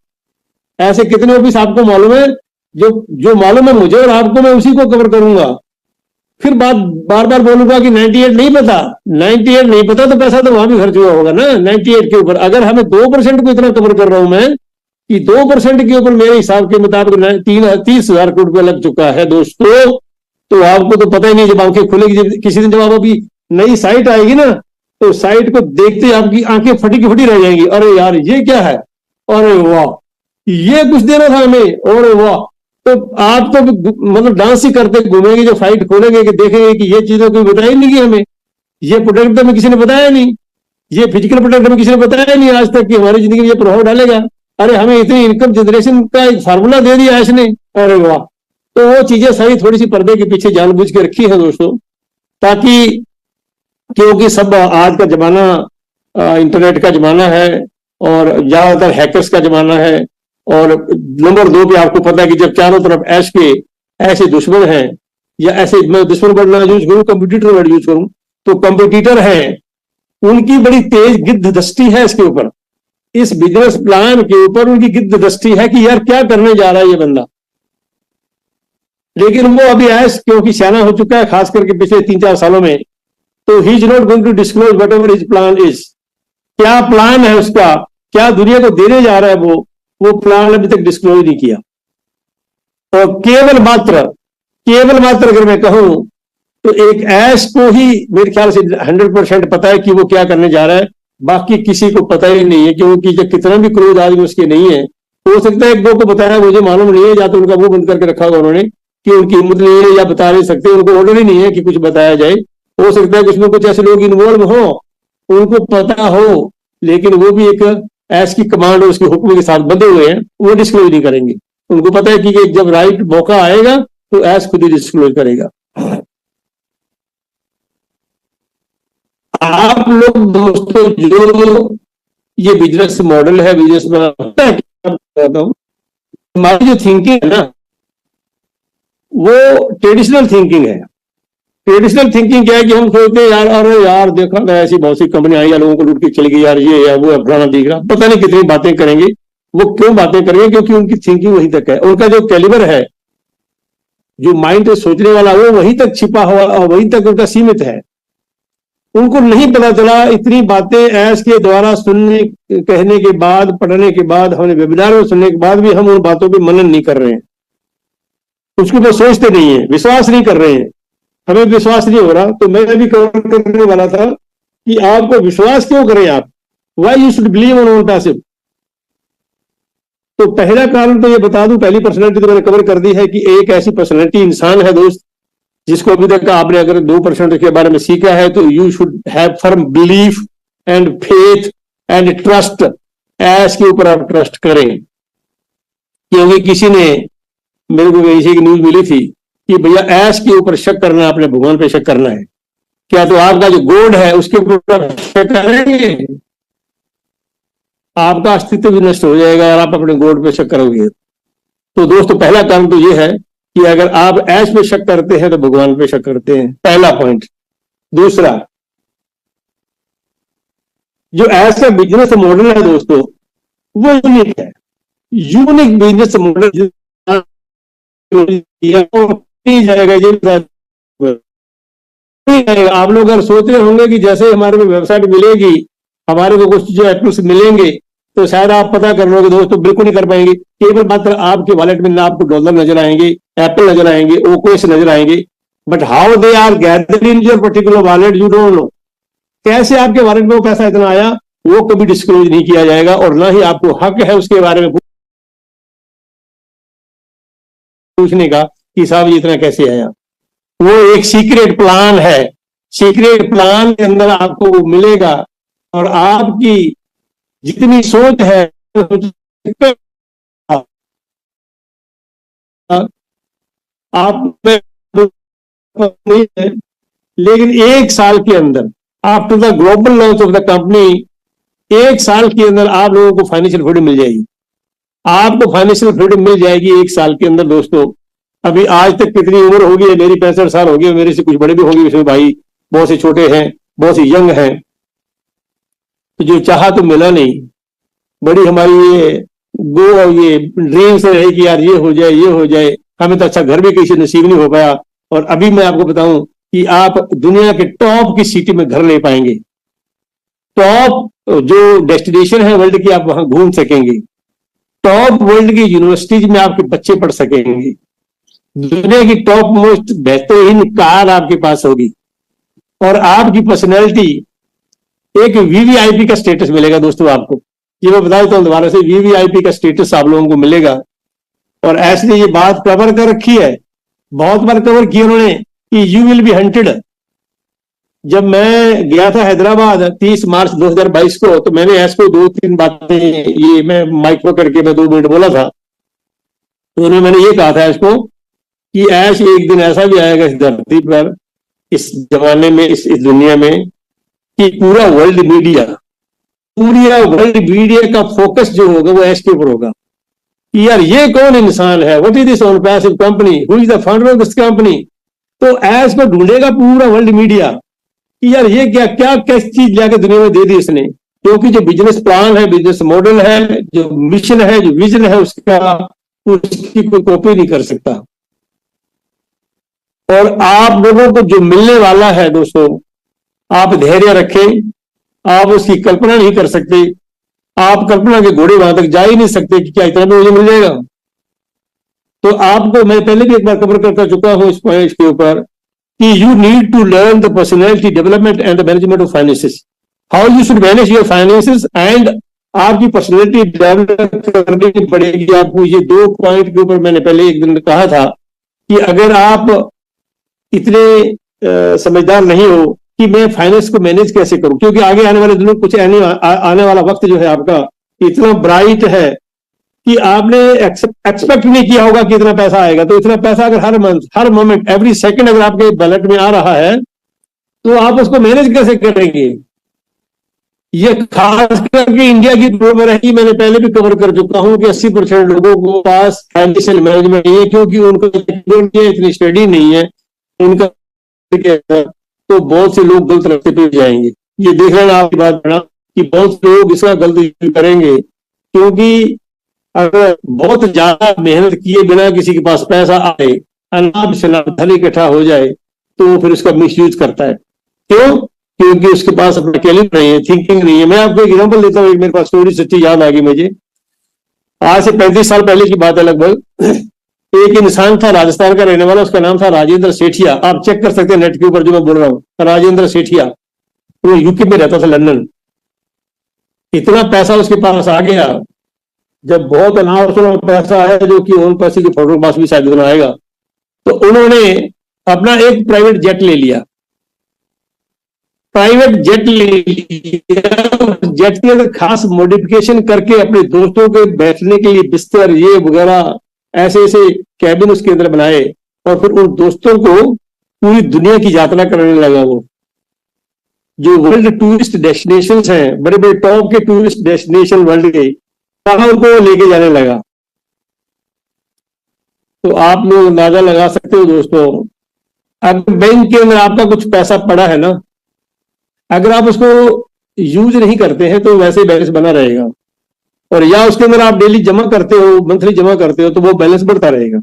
ऐसे कितने ऑफिस आपको मालूम है, जो मालूम है मुझे और आपको, मैं उसी को कवर करूंगा। फिर बार बार बोलूंगा कि 98 नहीं पता, 98 नहीं पता तो पैसा तो वहां भी खर्च हुआ होगा ना 98 के ऊपर। अगर हमें 2% को इतना कवर कर रहा हूं मैं कि 2% के ऊपर मेरे हिसाब के मुताबिक 30,000 करोड़ रुपया लग चुका है दोस्तों। तो आपको तो पता ही नहीं, जब आंखें खुलेगी किसी दिन, जब आप अभी नई साइट आएगी ना, तो साइट को देखते आपकी आंखें फटी की फटी रह जाएंगी। अरे यार ये क्या है, अरे वाह ये कुछ देना था हमें, अरे वाह। तो आप तो मतलब डांस ही करते घूमेंगे, जो साइट खोलेंगे कि देखेंगे कि ये चीजें कोई बताई नहीं की हमें, ये प्रोडक्ट तो हमें किसी ने बताया नहीं, ये फिजिकल प्रोडक्ट हमें किसी ने बताया नहीं आज तक कि हमारी जिंदगी में ये प्रभाव डालेगा। अरे हमें इतनी इनकम जनरेशन का एक फार्मूला दे दिया इसने, अरे वाह। तो वो चीजें सारी थोड़ी सी पर्दे के पीछे जानबूझ के रखी है दोस्तों, ताकि, क्योंकि सब आज का जमाना इंटरनेट का जमाना है और ज्यादातर हैकर्स का जमाना है। और नंबर 2 पे आपको पता है कि जब चारों तरफ ऐश के ऐसे दुश्मन हैं, या ऐसे, मैं दुश्मन वर्ड ना यूज करूं, कंपटीटर वर्ड यूज करूं, तो कंपटीटर हैं, उनकी बड़ी तेज गिद्ध दस्ती है इसके ऊपर, इस बिजनेस प्लान के ऊपर उनकी गिद्ध दस्ती है कि यार क्या करने जा रहा है ये बंदा। लेकिन वो अभी ऐस क्योंकि सियाना हो चुका है, खास करके पिछले 3-4 सालों में, तो he is not going to disclose whatever his plan is. क्या प्लान है उसका, क्या दुनिया को देने जा रहा है वो प्लान अभी तक डिस्क्लोज नहीं किया। और केवल मात्र अगर मैं कहूं तो एक ऐश को ही मेरे ख्याल से 100% पता है कि वो क्या करने जा रहा है, बाकी किसी को पता ही नहीं है, क्योंकि जब कितना भी क्रोध आदमी उसके नहीं है, हो सकता है एक दो को बताया, मुझे मालूम नहीं है, या तो उनका मुंह बंद करके रखा होगा उन्होंने कि उनकी हिम्मत नहीं है या बता नहीं सकते, उनको ऑर्डर ही नहीं है कि कुछ बताया जाए। हो सकता है कि उसमें कुछ ऐसे लोग इन्वॉल्व हो, उनको पता हो, लेकिन वो भी एक ऐश की कमांड और उसके हुक्म के साथ बंधे हुए हैं, वो डिस्क्लोज नहीं करेंगे। उनको पता है कि जब राइट मौका आएगा तो ऐश खुद ही डिस्क्लोज करेगा। आप लोग दोस्तों जो ये बिजनेस मॉडल है, बिजनेस में हमारी जो थिंकिंग है ना, वो ट्रेडिशनल थिंकिंग है। ट्रेडिशनल थिंकिंग क्या है कि हम सोचते हैं यार, अरे यार देखा था ऐसी बहुत सी कंपनी आई है, लोगों को लूट के चली गई यार, ये है वो है, फलाना दिख रहा, पता नहीं कितनी बातें करेंगे। वो क्यों बातें करेंगे, क्योंकि उनकी थिंकिंग वहीं तक है, उनका जो कैलिबर है, जो माइंड से सोचने वाला, वो वहीं तक छिपा हुआ और वहीं तक उनका सीमित है। उनको नहीं पता चला इतनी बातें ऐश के द्वारा सुनने, कहने के बाद, पढ़ने के बाद, हमने वेबिनार में सुनने के बाद भी हम उन बातों पे मनन नहीं कर रहे हैं, उसके ऊपर सोचते नहीं है, विश्वास नहीं कर रहे हैं, हमें विश्वास नहीं हो रहा। तो मैं भी कवर करने वाला था कि आपको विश्वास क्यों करें आप, why you should believe on passive. तो पहला कारण तो ये बता दूं, पहली पर्सनैलिटी तो मैंने कवर कर दी है कि एक ऐसी पर्सनैलिटी इंसान है दोस्त, जिसको अभी तक आपने अगर 2% के बारे में सीखा है, तो you should have firm belief and faith and trust. ऐश के ऊपर आप ट्रस्ट करें, क्योंकि किसी ने, मेरे को ऐसी की न्यूज मिली थी कि भैया ऐश के ऊपर शक करना है, अपने भगवान पे शक करना है, क्या तो आपका जो गॉड है उसके ऊपर शक करेंगे, आपका अस्तित्व भी नष्ट हो जाएगा और आप अपने गॉड पे शक करोगे। तो दोस्तों पहला काम तो ये है कि अगर आप ऐश पे शक करते हैं तो भगवान पे शक करते हैं, पहला पॉइंट। दूसरा, जो ऐश का बिजनेस मॉडल है दोस्तों, वो यूनिक है, यूनिक बिजनेस मॉडल जाएगा ये। आप लोग अगर सोच रहे होंगे कि जैसे हमारे को वेबसाइट मिलेगी, हमारे को कुछ जो एप्स मिलेंगे, तो शायद आप पता कर लोगे दोस्तों, बिल्कुल नहीं कर पाएंगे। केवल मात्र आपके वॉलेट में ना आपको डॉलर नजर आएंगे, एप्पल नजर आएंगे, ओकोस नजर आएंगे, but how they are gathered in your particular wallet you don't know. कैसे आपके वॉलेट में वो पैसा इतना आया, वो कभी डिस्क्लोज नहीं किया जाएगा, और ना ही आपको हक है उसके बारे में पूछने का कि साहब ये इतना कैसे आया। वो एक सीक्रेट प्लान है, सीक्रेट प्लान के अंदर आपको वो मिलेगा, और आपकी जितनी सोच है आप नहीं है, लेकिन 1 साल के अंदर, after the global launch of the company, 1 साल के अंदर आप लोगों को फाइनेंशियल फ्रीडम मिल जाएगी। आपको फाइनेंशियल फ्रीडम मिल जाएगी 1 साल के अंदर दोस्तों। अभी आज तक कितनी उम्र होगी, मेरी 65 साल होगी, मेरे से कुछ बड़े भी होंगे इसमें भाई, बहुत से छोटे हैं, बहुत से यंग हैं। तो जो चाहा तो मिला नहीं, बड़ी हमारी ये ड्रीम्स रहे कि यार ये हो जाए, ये हो जाए, हमें तो अच्छा घर भी किसी नसीब नहीं हो पाया। और अभी मैं आपको बताऊं कि आप दुनिया के टॉप की सिटी में घर ले पाएंगे, टॉप जो डेस्टिनेशन है वर्ल्ड की, आप वहां घूम सकेंगे, टॉप वर्ल्ड की यूनिवर्सिटीज में आपके बच्चे पढ़ सकेंगे, दुनिया की टॉप मोस्ट बेहतरीन कार आपके पास होगी, और आपकी पर्सनैलिटी, एक वीवीआईपी का स्टेटस मिलेगा दोस्तों आपको। ये मैं बता देता हूं दोबारा से, वीवीआईपी का स्टेटस आप लोगों को मिलेगा। और ऐसे ये बात कवर कर रखी है, बहुत बार कवर की उन्होंने कि यू विल बी हंटेड, जब मैं गया था हैदराबाद 30 मार्च 2022 को, तो मैंने ऐश को 2-3 बातें, ये मैं माइक पर करके मैं 2 मिनट बोला था, तो उन्हें मैंने ये कहा था ऐश को कि ऐश एक दिन ऐसा भी आएगा इस धरती पर, इस जमाने में, इस दुनिया में, कि पूरा वर्ल्ड मीडिया का फोकस जो होगा वो ऐश के ऊपर होगा कि यार ये कौन इंसान है, what is this on passive company, who is the founder of this company. तो ऐश को ढूंढेगा पूरा वर्ल्ड मीडिया कि यार ये क्या क्या कैसी चीज जाके दुनिया में दे दी इसने, क्योंकि जो बिजनेस प्लान है, बिजनेस मॉडल है, जो मिशन है, जो विजन है, उसकी कोई कॉपी नहीं कर सकता। और आप लोगों को जो मिलने वाला है दोस्तों, आप धैर्य रखें, आप उसकी कल्पना नहीं कर सकते, आप कल्पना के घोड़े वहां तक जा ही नहीं सकते कि क्या इतना भी मुझे मिल जाएगा। तो आपको मैं पहले भी एक बार कवर कर चुका हूं इस पॉइंट के ऊपर कि you need to learn the personality development and the management of finances, how you should manage your finances, and आपकी पर्सनैलिटी डेवलप करनी पड़ेगी आपको। ये 2 पॉइंट के ऊपर मैंने पहले एक दिन कहा था कि अगर आप इतने समझदार नहीं हो कि मैं फाइनेंस को मैनेज कैसे करूं, क्योंकि आगे आने वाले दिनों कुछ आने वाला वक्त जो है आपका इतना ब्राइट है कि आपने एक्सपेक्ट नहीं किया होगा कि इतना पैसा आएगा। तो इतना पैसा अगर हर मंथ, हर मोमेंट, एवरी सेकंड अगर आपके बैलेट में आ रहा है, तो आप उसको मैनेज कैसे करेंगे। ये खास करके इंडिया की प्रॉब्लम है कि मैंने पहले भी कवर कर चुका हूं कि 80% लोगों को पास फाइनेंशियल मैनेजमेंट नहीं है, क्योंकि उनको इतनी स्टडी नहीं है उनका, तो बहुत से लोग गलत रास्ते पे जाएंगे। ये देख लेना आपकी बात बना कि बहुत से लोग इसका गलत करेंगे, क्योंकि अगर बहुत ज्यादा मेहनत किए बिना किसी के पास पैसा आए, अनाप शनाप धन इकट्ठा हो जाए, तो फिर उसका मिसयूज करता है। क्यों? क्योंकि उसके पास अपना कैलिबर नहीं है, थिंकिंग नहीं है। मैं आपको एक एग्जांपल देता हूँ, एक मेरे पास स्टोरी सच्ची याद आ गई मुझे। आज से 35 साल पहले की बात है लगभग। एक इंसान था राजस्थान का रहने वाला, उसका नाम था राजेंद्र सेठिया। आप चेक कर सकते हैं नेट के ऊपर जो मैं बोल रहा हूँ, राजेंद्र सेठिया। वो यूके में रहता था, लंदन। इतना पैसा उसके पास आ गया, जब बहुत अनावश्यक पैसा आया, जो कि ओन पैसे के फोटो पास भी शायद इतना आएगा, तो उन्होंने अपना एक प्राइवेट जेट ले लिया। प्राइवेट जेट ले लिया, जेट के अंदर खास मॉडिफिकेशन करके अपने दोस्तों के बैठने के लिए बिस्तर, ये वगैरह, ऐसे ऐसे कैबिन उसके अंदर बनाए, और फिर उन दोस्तों को पूरी दुनिया की यात्रा कराने लगा। वो जो वर्ल्ड टूरिस्ट डेस्टिनेशन हैं, बड़े बड़े टॉप के टूरिस्ट डेस्टिनेशन वर्ल्ड के, वहां उनको लेके जाने लगा। तो आप लोग अंदाजा लगा सकते हो दोस्तों, अगर बैंक के अंदर आपका कुछ पैसा पड़ा है ना, अगर आप उसको यूज नहीं करते हैं तो वैसे बैलेंस बना रहेगा, और या उसके अंदर आप डेली जमा करते हो, मंथली जमा करते हो, तो वो बैलेंस बढ़ता रहेगा।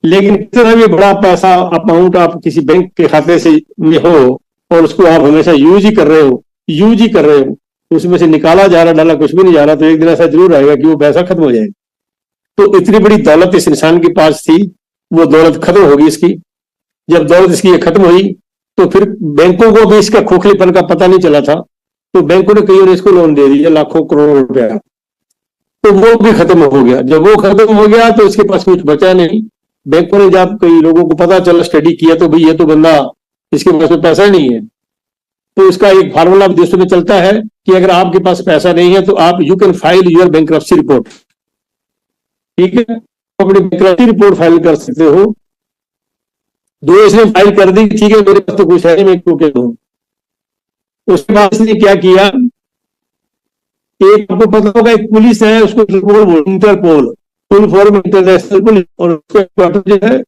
लेकिन कितना भी बड़ा पैसा अमाउंट आप किसी बैंक के खाते से में हो, और उसको आप हमेशा यूज ही कर रहे हो, उसमें से निकाला जा रहा, डाला कुछ भी नहीं जा रहा, तो एक दिन ऐसा जरूर आएगा कि वो पैसा खत्म हो जाएगा। तो इतनी बड़ी दौलत इस इंसान के पास थी, वो दौलत खत्म होगी इसकी। जब दौलत इसकी खत्म हुई, तो फिर बैंकों को भी इसका खोखलेपन का पता नहीं चला था, तो बैंकों ने कई और इसको लोन दे दिया, लाखों करोड़ों रुपया। तो वो भी खत्म हो गया। जब वो खत्म हो गया, तो इसके पास कुछ बचा नहीं। बैंकों ने जब कई लोगों को पता चला, स्टडी किया, तो भाई ये तो बंदा, इसके पास में पैसा नहीं है। तो इसका एक फार्मूला देशों में चलता है कि अगर आपके पास पैसा नहीं है, तो आप you can file your bankruptcy report. ठीक है, अपनी बैंक्रप्सी रिपोर्ट फाइल कर सकते हो। दो इसने फाइल कर दी, ठीक है, मेरे पास तो कुछ है, मैं क्यों कह दूं। उसके बाद इसने क्या किया, एक आपको पता होगा, एक पुलिस है, उसको Interpol, full form international police, और उसका क्वार्टर जो है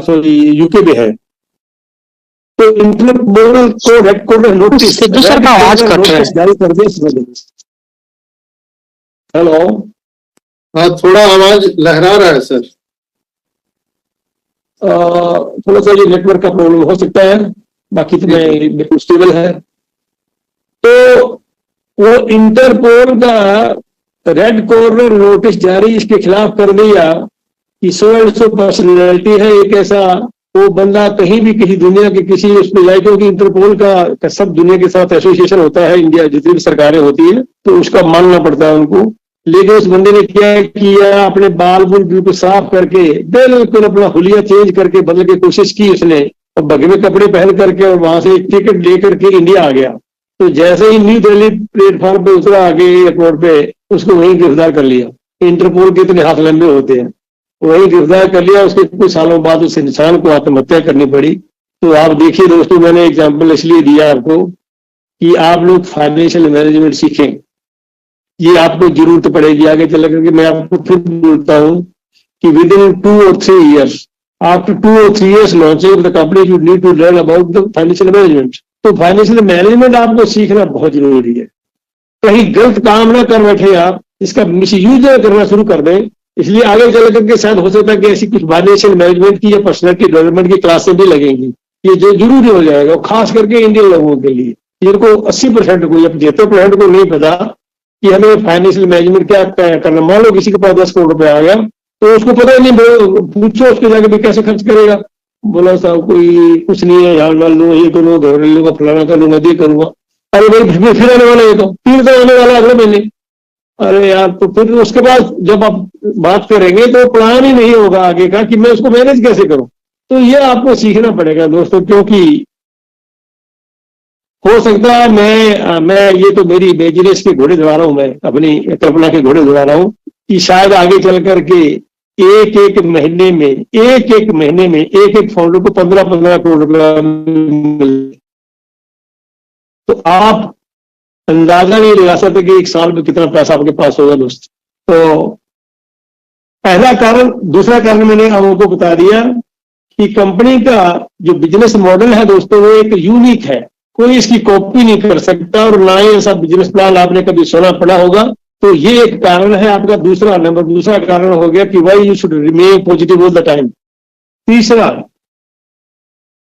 सॉरी यूके में है। तो इंटरपोल को हेडक्वार्टर नोटिस जारी कर दिया। हेलो, हाँ, थोड़ा आवाज लहरा रहा है सर। थोड़ा सा ये नेटवर्क का प्रॉब्लम हो सकता है, बाकी तो मैं बिल्कुल स्टेबल है। तो वो इंटरपोल का रेड कॉर्नर नोटिस जारी इसके खिलाफ कर दिया कि सो एंड सो पर्सनैलिटी है एक ऐसा, वो बंदा कहीं भी किसी दुनिया के किसी उस पर जाए, क्योंकि इंटरपोल का सब दुनिया के साथ एसोसिएशन होता है, इंडिया जितनी भी सरकारें होती है, तो उसका मानना पड़ता है उनको। लेकिन उस बंदे ने क्या किया, अपने बाल बुल बिल्कुल साफ करके, बिल्कुल अपना हुलिया चेंज करके बदल के कोशिश की उसने और भगवे कपड़े पहन करके और वहां से एक टिकट लेकर के इंडिया आ गया। तो जैसे ही न्यू दिल्ली प्लेटफॉर्म पे उतरा आगे एयरपोर्ट पे, उसको वहीं गिरफ्तार कर लिया। इंटरपोल के इतने हाथ लंबे होते हैं, वहीं गिरफ्तार कर लिया। उसके कुछ सालों बाद उस इंसान को आत्महत्या करनी पड़ी। तो आप देखिए दोस्तों, मैंने एग्जाम्पल इसलिए दिया आपको कि आप लोग फाइनेंशियल मैनेजमेंट सीखें, ये आपको जरूरत पड़ेगी आगे चल करके। मैं आपको फिर बोलता हूँ कि with in 2 or 3 years, after 2 or 3 years launching the company, you need to learn about the financial management। तो फाइनेंशियल मैनेजमेंट आपको सीखना बहुत जरूरी है। कहीं गलत काम ना कर बैठे आप, इसका मिसयूज ना करना शुरू कर दें। इसलिए आगे चल करके शायद हो सकता है कि ऐसी कुछ फाइनेंशियल मैनेजमेंट की या पर्सनैलिटी डेवलपमेंट की क्लासें भी लगेंगी। ये जो जरूरी हो जाएगा, खास करके इंडियन लोगों के लिए, जिनको 80% को या 75% को नहीं पता कि हमें फाइनेंशियल मैनेजमेंट क्या करना। मान लो किसी के पास 10 करोड़ रुपए आ गया, तो उसको पता ही नहीं, पूछो उसके जाके भी कैसे खर्च करेगा। बोला साहब कोई कुछ नहीं है, यहाँ मान लो ये करूँगा, घर लूंगा, फलाना करूंगा, ये करूंगा। अरे भाई फिर आने वाला है, तो फिर तो आने वाला अगले महीने। अरे यार, तो फिर उसके बाद जब आप बात करेंगे तो प्लान ही नहीं होगा आगे का कि मैं उसको मैनेज कैसे करूं। तो ये आपको सीखना पड़ेगा दोस्तों, क्योंकि हो सकता है मैं ये तो मेरी बिजनेस के घोड़े दौड़ा रहा हूं, मैं अपनी कल्पना के घोड़े दौड़ा रहा हूं कि शायद आगे चल करके एक एक महीने में एक एक फाउंडर को 15-15 करोड़ रुपया मिले। तो आप अंदाजा नहीं लगा सकते कि एक साल में कितना पैसा आपके पास होगा दोस्त। तो पहला कारण। दूसरा कारण मैंने आपको बता दिया कि कंपनी का जो बिजनेस मॉडल है दोस्तों, वो एक यूनिक है, कोई इसकी कॉपी नहीं कर सकता, और ना ही ऐसा बिजनेस प्लान आपने कभी सुना पड़ा होगा। तो ये एक कारण है आपका। दूसरा कारण हो गया कि why you should remain positive all the time. तीसरा,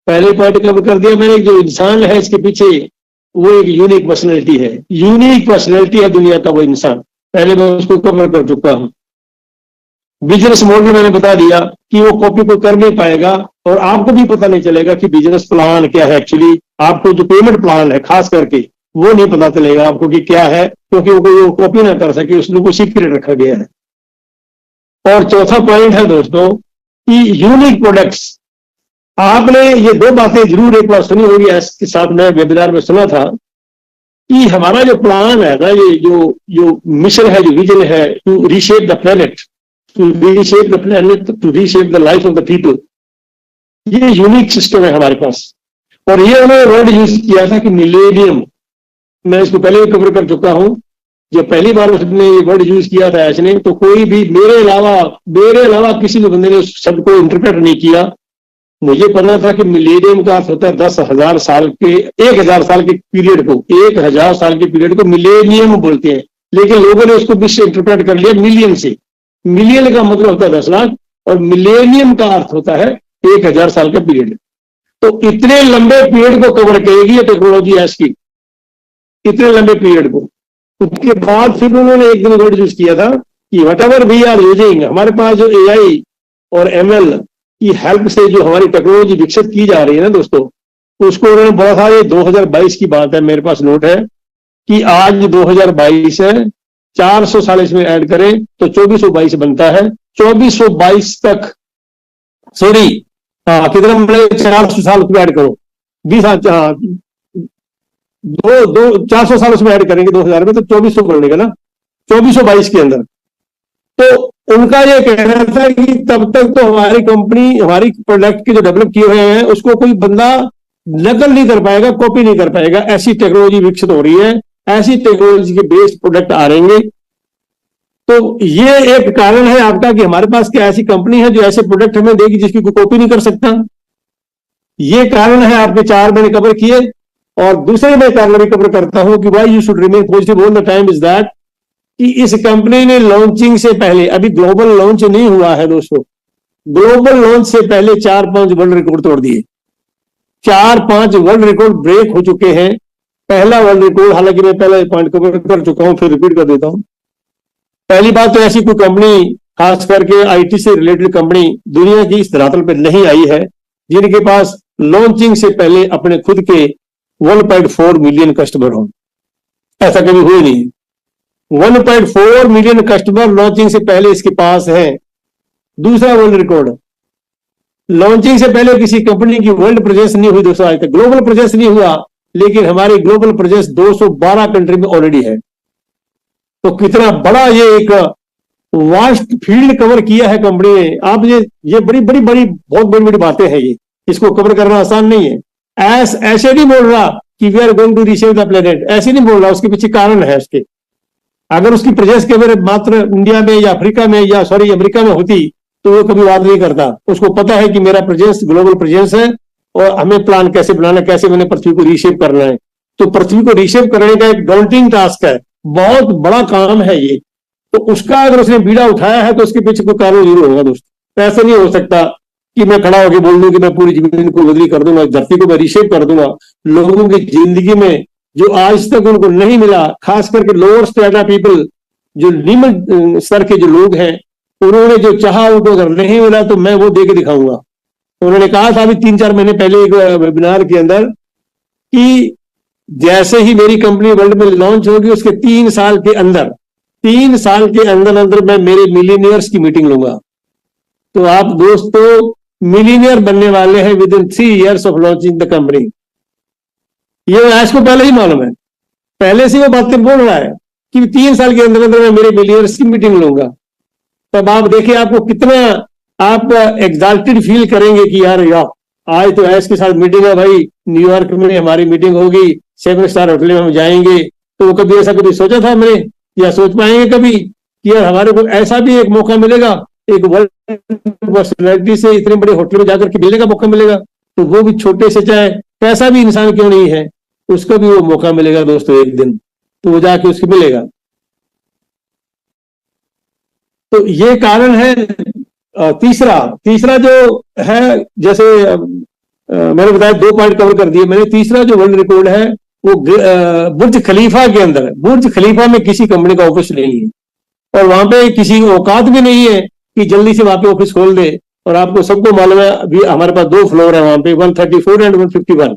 पहले पॉइंट कवर कर दिया मैंने, जो इंसान है इसके पीछे, वो एक यूनिक पर्सनैलिटी है। यूनिक पर्सनैलिटी है दुनिया का वो इंसान। पहले मैं उसको कवर कर चुका हूं। बिजनेस मॉडल मैंने बता दिया कि वो कॉपी को कर नहीं पाएगा, और आपको भी पता नहीं चलेगा कि बिजनेस प्लान क्या है। एक्चुअली आपको जो पेमेंट प्लान है खास करके, वो नहीं पता चलेगा आपको कि क्या है, क्योंकि वो कॉपी ना कर सके, उसमें कोई सीक्रेट रखा गया है। और चौथा पॉइंट है दोस्तों कि यूनिक प्रोडक्ट्स। आपने ये 2 बातें जरूर एक बार सुनी होगी, इसके साथ मैं वेबिनार में सुना था कि हमारा जो प्लान है ना, ये जो मिशन है, जो विजन है, to reshape the planet, to reshape the life of the people, ये यूनिक सिस्टम है हमारे पास। और ये उन्होंने वर्ड यूज किया था कि मिलेनियम। मैं इसको पहले भी कवर कर चुका हूं। जब पहली बार उसने ये वर्ड यूज किया था ऐसने, तो कोई भी मेरे अलावा किसी भी बंदे ने उस शब्द को इंटरप्रेट नहीं किया। मुझे पता था कि मिलेनियम का अर्थ होता है 10,000 साल के, 1,000 साल के पीरियड को, 1,000 साल के पीरियड को मिलेनियम बोलते हैं। लेकिन लोगों ने उसको मिस इंटरप्रेट कर लिया मिलियन से। मिलियन का मतलब होता है 10 लाख, और मिलेनियम का अर्थ होता है 1,000 साल का पीरियड। तो इतने लंबे पीरियड को कवर करेगी ये टेक्नोलॉजी आज की, इतने लंबे पीरियड को। उसके बाद फिर उन्होंने एक दिन वर्ड यूज किया था कि whatever we are using, हमारे पास जो AI और ML की हेल्प से जो हमारी टेक्नोलॉजी विकसित की जा रही है ना दोस्तों, उसको उन्होंने बोला था, ये 2022 की बात है, मेरे पास नोट है कि आज 2022 है, 400 साल इसमें ऐड करें तो 2422 बनता है। 2422 तक, सॉरी कितना मतलब 400 साल उसमें ऐड करो, 400 साल उसमें ऐड करेंगे 2000 में, तो 2400 बनेगा ना, 2422 के अंदर। तो उनका ये कहना था कि तब तक तो हमारी कंपनी, हमारी प्रोडक्ट के जो डेवलप किए हुए हैं उसको कोई बंदा नकल नहीं कर पाएगा, कॉपी नहीं कर पाएगा। ऐसी टेक्नोलॉजी विकसित हो रही है, ऐसी टेक्नोलॉजी के बेस्ड प्रोडक्ट आ रहेंगे। तो ये एक कारण है आपका कि हमारे पास क्या ऐसी कंपनी है जो ऐसे प्रोडक्ट हमें देगी जिसकी कोई कॉपी नहीं कर सकता। ये कारण है आपके 4 मैंने कवर किए। और दूसरे मैं कारण भी कवर करता हूं कि why you should remain positive all the time is that, कि इस कंपनी ने लॉन्चिंग से पहले, अभी ग्लोबल लॉन्च नहीं हुआ है दोस्तों, ग्लोबल लॉन्च से पहले 4-5 वर्ल्ड रिकॉर्ड तोड़ दिए। 4-5 वर्ल्ड रिकॉर्ड ब्रेक हो चुके हैं। पहला वर्ल्ड रिकॉर्ड, हालांकि मैं पहला पॉइंट कवर कर चुका हूं, फिर रिपीट कर देता हूं। पहली बात तो ऐसी कोई कंपनी, खास करके IT से रिलेटेड कंपनी दुनिया की इस धरातल पर नहीं आई है जिनके पास लॉन्चिंग से पहले अपने खुद के 1.4 मिलियन कस्टमर हों। ऐसा कभी हुआ नहीं। 1.4 मिलियन कस्टमर लॉन्चिंग से पहले इसके पास है। दूसरा वर्ल्ड रिकॉर्ड, लॉन्चिंग से पहले किसी कंपनी की वर्ल्ड प्रेजेंस नहीं हुई दोस्तों आज तक, ग्लोबल प्रेजेंस नहीं हुआ, लेकिन हमारी ग्लोबल प्रेजेंस 212 कंट्री में ऑलरेडी है। तो कितना बड़ा ये एक वास्ट फील्ड कवर किया है कंपनी ने। आप ये बड़ी बड़ी बड़ी बहुत बड़ी बड़ी बातें हैं, ये इसको कवर करना आसान नहीं है। ऐसे नहीं बोल रहा कि we are going to receive the planet, ऐसे नहीं बोल रहा, उसके पीछे कारण है उसके। अगर उसकी प्रेजेंस केवल मात्र इंडिया में या अफ्रीका में या सॉरी अमेरिका में होती तो वो कभी बात नहीं करता। उसको पता है कि मेरा प्रेजेंस ग्लोबल प्रेजेंस है और हमें प्लान कैसे बनाना, कैसे मैंने पृथ्वी को रीशेप करना है। तो पृथ्वी को रीशेप करने का एक डाउंटिंग टास्क है, बहुत बड़ा काम है ये। तो उसका अगर उसने बीड़ा उठाया है तो उसके पीछे कोई कारण जरूर होगा दोस्तों। ऐसा नहीं हो सकता कि मैं खड़ा होकर बोल दूं कि मैं पूरी जमीन को बदली कर दूंगा, धरती को मैं रीशेप कर दूंगा। लोगों की जिंदगी में जो आज तक उनको नहीं मिला, खास करके लोअर स्ट्रेटा पीपल, जो निम्न स्तर के जो लोग हैं, उन्होंने जो चाहा उनको अगर नहीं मिला तो मैं वो दे के दिखाऊंगा। उन्होंने कहा था अभी 3-4 महीने पहले एक वेबिनार के अंदर कि जैसे ही मेरी कंपनी वर्ल्ड में लॉन्च होगी उसके 3 साल के अंदर मैं मेरे मिलीनियर्स की मीटिंग लूंगा। तो आप दोस्तों मिलीनियर बनने वाले हैं with in 3 years of launching the company. ये आज को पहले ही मालूम है, पहले से वो बातें बोल रहा है कि 3 साल के अंदर मैं मेरे मिलीनियर्स की मीटिंग लूंगा। तब आप देखिए आपको कितना आप एग्जाल्टेड फील करेंगे कि यार आज तो ऐश के साथ मीटिंग है भाई, न्यूयॉर्क में हमारी मीटिंग होगी, 7 स्टार होटल में हम जाएंगे। तो कभी ऐसा कभी सोचा था हमने, या सोच पाएंगे कभी कि यार हमारे को ऐसा भी एक मौका मिलेगा, एक वर्ल्ड पर्सनैलिटी से इतने बड़े होटल में जाकर के मिलने का मौका मिलेगा। तो वो भी छोटे से चाहे कैसा भी इंसान क्यों नहीं है, उसको भी वो मौका मिलेगा दोस्तों एक दिन, तो वो जाके उसको मिलेगा। तो ये कारण है। तीसरा जो है, जैसे मैंने बताया 2 पॉइंट कवर कर दिए मैंने। तीसरा जो वर्ल्ड रिकॉर्ड है वो बुर्ज खलीफा के अंदर है। बुर्ज खलीफा में किसी कंपनी का ऑफिस नहीं है और वहां पे किसी की औकात भी नहीं है कि जल्दी से वहां पे ऑफिस खोल दे। और आपको सबको मालूम है अभी हमारे पास 2 फ्लोर है वहां पे, 134 एंड 151।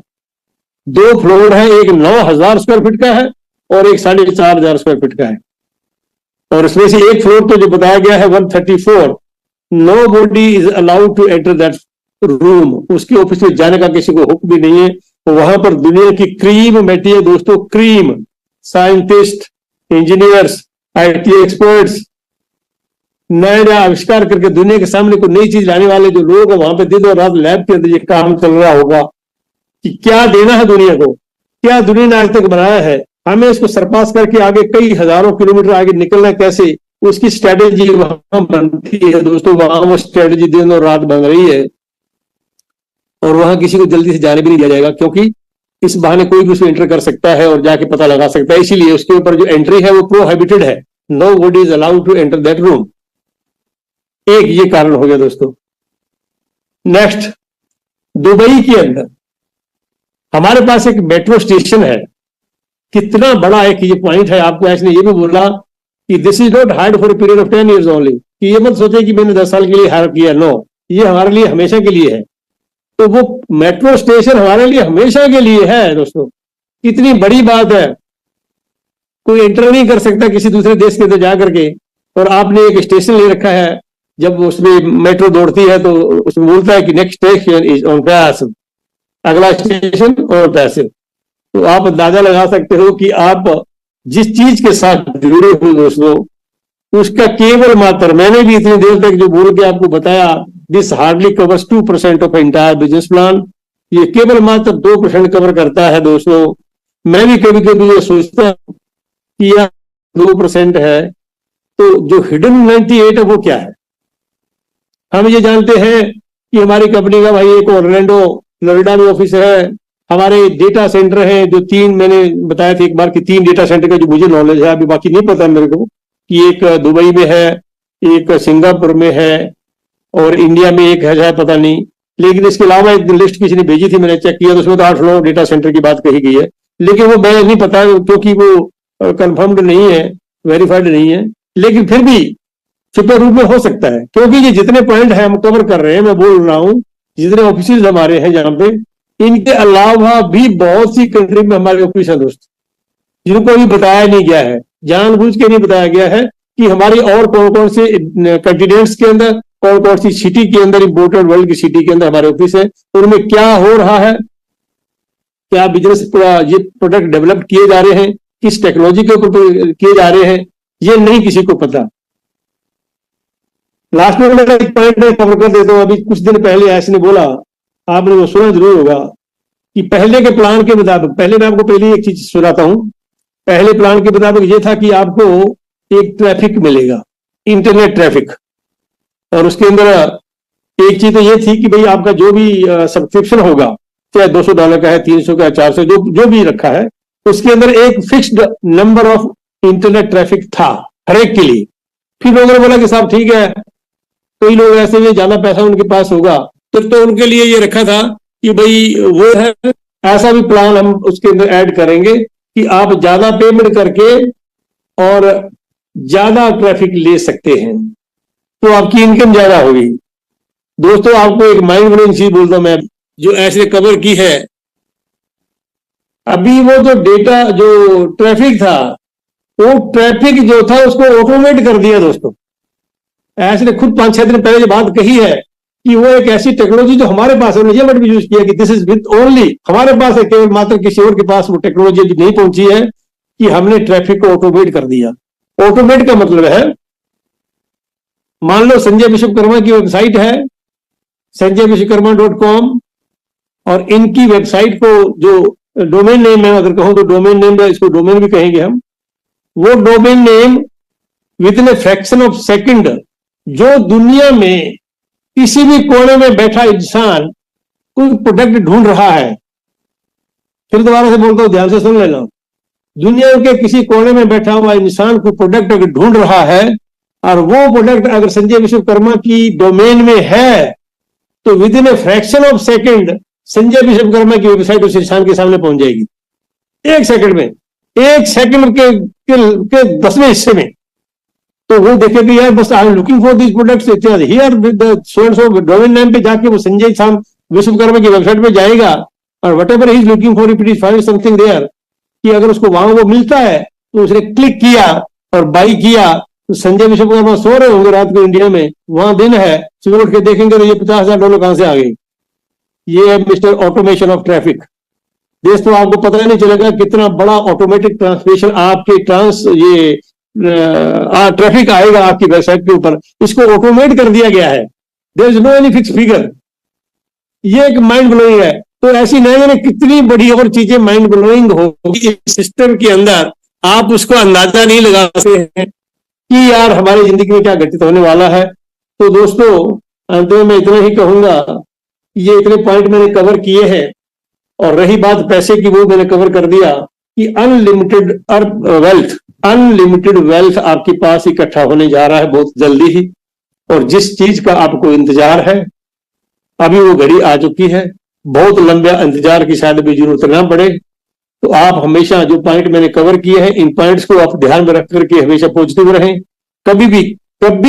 2 फ्लोर है, एक 9,000 स्क्वायर फीट का है और एक 4,500 स्क्वायर फीट का है। और उसमें से एक फ्लोर तो जो बताया गया है 134, nobody is allowed to enter that room। उसके ऑफिस में जाने का किसी को हुक्म भी नहीं है। वहां पर दुनिया की क्रीम बैठी है दोस्तों, cream, scientist, engineers, IT experts, नया आविष्कार करके दुनिया के सामने कोई नई चीज लाने वाले जो लोग हैं, वहां पे दिन और रात लैब के अंदर ये काम चल रहा होगा कि क्या देना है दुनिया को, क्या दुनिया ने आज तक बनाया है, हमें इसको सरपास करके आगे कई हजारों किलोमीटर आगे निकलना कैसे, उसकी स्ट्रेटेजी वहां बनती है दोस्तों। वहां वो स्ट्रेटेजी दिन और रात बन रही है और वहां किसी को जल्दी से जाने भी नहीं दिया जाएगा, क्योंकि इस बहाने कोई भी उसमें एंटर कर सकता है और जाके पता लगा सकता है। इसीलिए उसके ऊपर जो एंट्री है वो प्रोहिबिटेड है, nobody is allowed to enter that room। एक ये कारण हो गया दोस्तों। नेक्स्ट, दुबई के अंदर हमारे पास एक मेट्रो स्टेशन है। कितना बड़ा एक ये पॉइंट है। आपको ऐसे ये भी बोला कि this is not hired for period of 10 years only, कि ये मत सोचे कि मैंने 10 साल के लिए हायर किया, नो, ये हमारे लिए हमेशा के लिए है। तो वो मेट्रो स्टेशन हमारे लिए हमेशा के लिए है दोस्तों। कितनी बड़ी बात है। कोई एंटर नहीं कर सकता किसी दूसरे देश के अंदर जाकर के, और आपने एक स्टेशन ले रखा है। जब उसमें मेट्रो दौड़ती है तो उसमें बोलता है कि next station is on passive, अगला स्टेशन ऑन पैसिव। तो आप अंदाजा लगा सकते हो कि आप जिस चीज के साथ जुड़े हो दोस्तों, उसका केवल मात्र, मैंने भी इतनी देर तक जो बोल के आपको बताया, this hardly covers 2% of entire business plan, ये केवल मात्र 2% कवर करता है दोस्तों। मैं भी कभी कभी ये सोचता हूं कि यह 2% है, तो जो हिडन 98 है वो क्या है। हम ये जानते हैं कि हमारी कंपनी का भाई एक ऑरलैंडो फ्लोरिडा में ऑफिस है, हमारे डेटा सेंटर है जो 3, मैंने बताया था एक बार कि 3 डेटा सेंटर का जो मुझे नॉलेज है, अभी बाकी नहीं पता मेरे को, कि एक दुबई में है, एक सिंगापुर में है और इंडिया में एक है पता नहीं। लेकिन इसके अलावा एक लिस्ट किसी ने भेजी थी, मैंने चेक किया तो उसमें तो 8-9 डेटा सेंटर की बात कही गई है, लेकिन वो मैं नहीं पता क्योंकि वो कंफर्म्ड नहीं है, वेरीफाइड नहीं है। लेकिन फिर भी छुपे रूप में हो सकता है, क्योंकि ये जितने पॉइंट है हम कवर कर रहे हैं, मैं बोल रहा हूँ जितने ऑफिस हमारे हैं यहाँ पे, इनके अलावा भी बहुत सी कंट्री में हमारे ऑफिस है दोस्त, जिनको अभी बताया नहीं गया है, जानबूझ के नहीं बताया गया है कि हमारी और कौन कौन से कंटिनेंट्स के अंदर कौन कौन सी सिटी के अंदर, इंपोर्टेड वर्ल्ड की सिटी के अंदर हमारे ऑफिस है, उनमें क्या हो रहा है, क्या बिजनेस ये प्रोडक्ट डेवलप किए जा रहे हैं, किस टेक्नोलॉजी के ऊपर किए जा रहे हैं, ये नहीं किसी को पता। लास्ट में मेरा एक पॉइंट मैं कवर कर देता हूं। अभी कुछ दिन पहले ऐसे ने बोला, आपने वो सुना जरूर होगा कि पहले के प्लान के मुताबिक, पहले मैं आपको पहले एक चीज सुनाता हूं। पहले प्लान के मुताबिक ये था कि आपको एक ट्रैफिक मिलेगा, इंटरनेट ट्रैफिक, और उसके अंदर एक चीज तो ये थी कि भाई आपका जो भी सब्सक्रिप्शन होगा, चाहे $200 का है, 300 का है, 400, जो भी रखा है, उसके अंदर एक fixed number of internet traffic था हर एक के लिए। फिर लोगों ने बोला कि साहब ठीक है, कोई लोग ऐसे में ज्यादा पैसा उनके पास होगा तो उनके लिए ये रखा था कि भाई वो है, ऐसा भी प्लान हम उसके अंदर ऐड करेंगे कि आप ज्यादा पेमेंट करके और ज्यादा ट्रैफिक ले सकते हैं, तो आपकी इनकम ज्यादा होगी। दोस्तों, आपको एक माइंड ब्लोइंग चीज बोलता हूं मैं, जो ऐसे कवर की है। अभी वो जो डेटा, जो ट्रैफिक था, वो ट्रैफिक जो था उसको ऑटोमेट कर दिया। दोस्तों, ऐसे ने खुद 5-6 दिन पहले जो बात कही है कि वो एक ऐसी टेक्नोलॉजी जो हमारे पास है, ये वर्ड भी यूज किया कि दिस इज विद ओनली, हमारे पास है, केवल मात्र किसी और के पास वो टेक्नोलॉजी अभी नहीं पहुंची है कि हमने ट्रैफिक को ऑटोमेट कर दिया। ऑटोमेट का मतलब है, मान लो संजय विश्वकर्मा की वेबसाइट है sanjayvishwakarma.com, और इनकी वेबसाइट को जो डोमेन नेम है, अगर कहूं तो डोमेन नेम है, इसको डोमेन भी कहेंगे हम, वो domain name with in a fraction of second, जो दुनिया में किसी भी कोने में बैठा इंसान कोई प्रोडक्ट ढूंढ रहा है, फिर दोबारा से बोलता हूं, ध्यान से सुन लेना, दुनिया के किसी कोने में बैठा हुआ इंसान कोई प्रोडक्ट अगर ढूंढ रहा है और वो प्रोडक्ट अगर संजय विश्वकर्मा की डोमेन में है, तो with in a fraction of second Sanjay Vishwakarma की वेबसाइट उस इंसान के सामने पहुंच जाएगी। एक सेकंड में, एक सेकंड के 10वें हिस्से में। तो वो देखे कि यार बस I am looking for this products here with so and so domain name पे जाके वो संजय विश्वकर्मा की वेबसाइट पे जाएगा, और whatever he is looking for, if it is find something there, कि अगर उसको वहां वो मिलता है तो उसने क्लिक किया और बाई किया, तो संजय विश्वकर्मा सो रहे होंगे रात को इंडिया में, वहां दिन है, सुबह उठ के देखेंगे तो ये $50,000 कहां से आ गए। ये है मिस्टर ऑटोमेशन ऑफ ट्रैफिक। दोस्तों, आपको पता ही नहीं चलेगा कितना बड़ा ऑटोमेटिक ट्रांसलेशन आपके ट्रैफिक आएगा आपकी वेबसाइट के ऊपर। इसको ऑटोमेट कर दिया गया है, there is no any fix figure. ये एक माइंड ब्लोइंग है। तो ऐसी नहीं जाने कितनी बड़ी और चीजें माइंड ब्लोइंग होगी इस सिस्टम के अंदर, आप उसको अंदाजा नहीं लगा सकते हैं कि यार हमारी जिंदगी में क्या घटित होने वाला है। तो दोस्तों, अंत में मैं इतना ही कहूंगा, ये इतने पॉइंट मैंने कवर किए हैं, और रही बात पैसे की, वो मैंने कवर कर दिया कि अनलिमिटेड वेल्थ आपके पास इकट्ठा होने जा रहा है बहुत जल्दी ही, और जिस चीज का आपको इंतजार है अभी वो घड़ी आ चुकी है। बहुत लंबा इंतजार की शायद भी जरूरत ना पड़े। तो आप हमेशा जो पॉइंट मैंने कवर किए हैं, इन पॉइंट्स को आप ध्यान में रख करके हमेशा पॉजिटिव रहें, कभी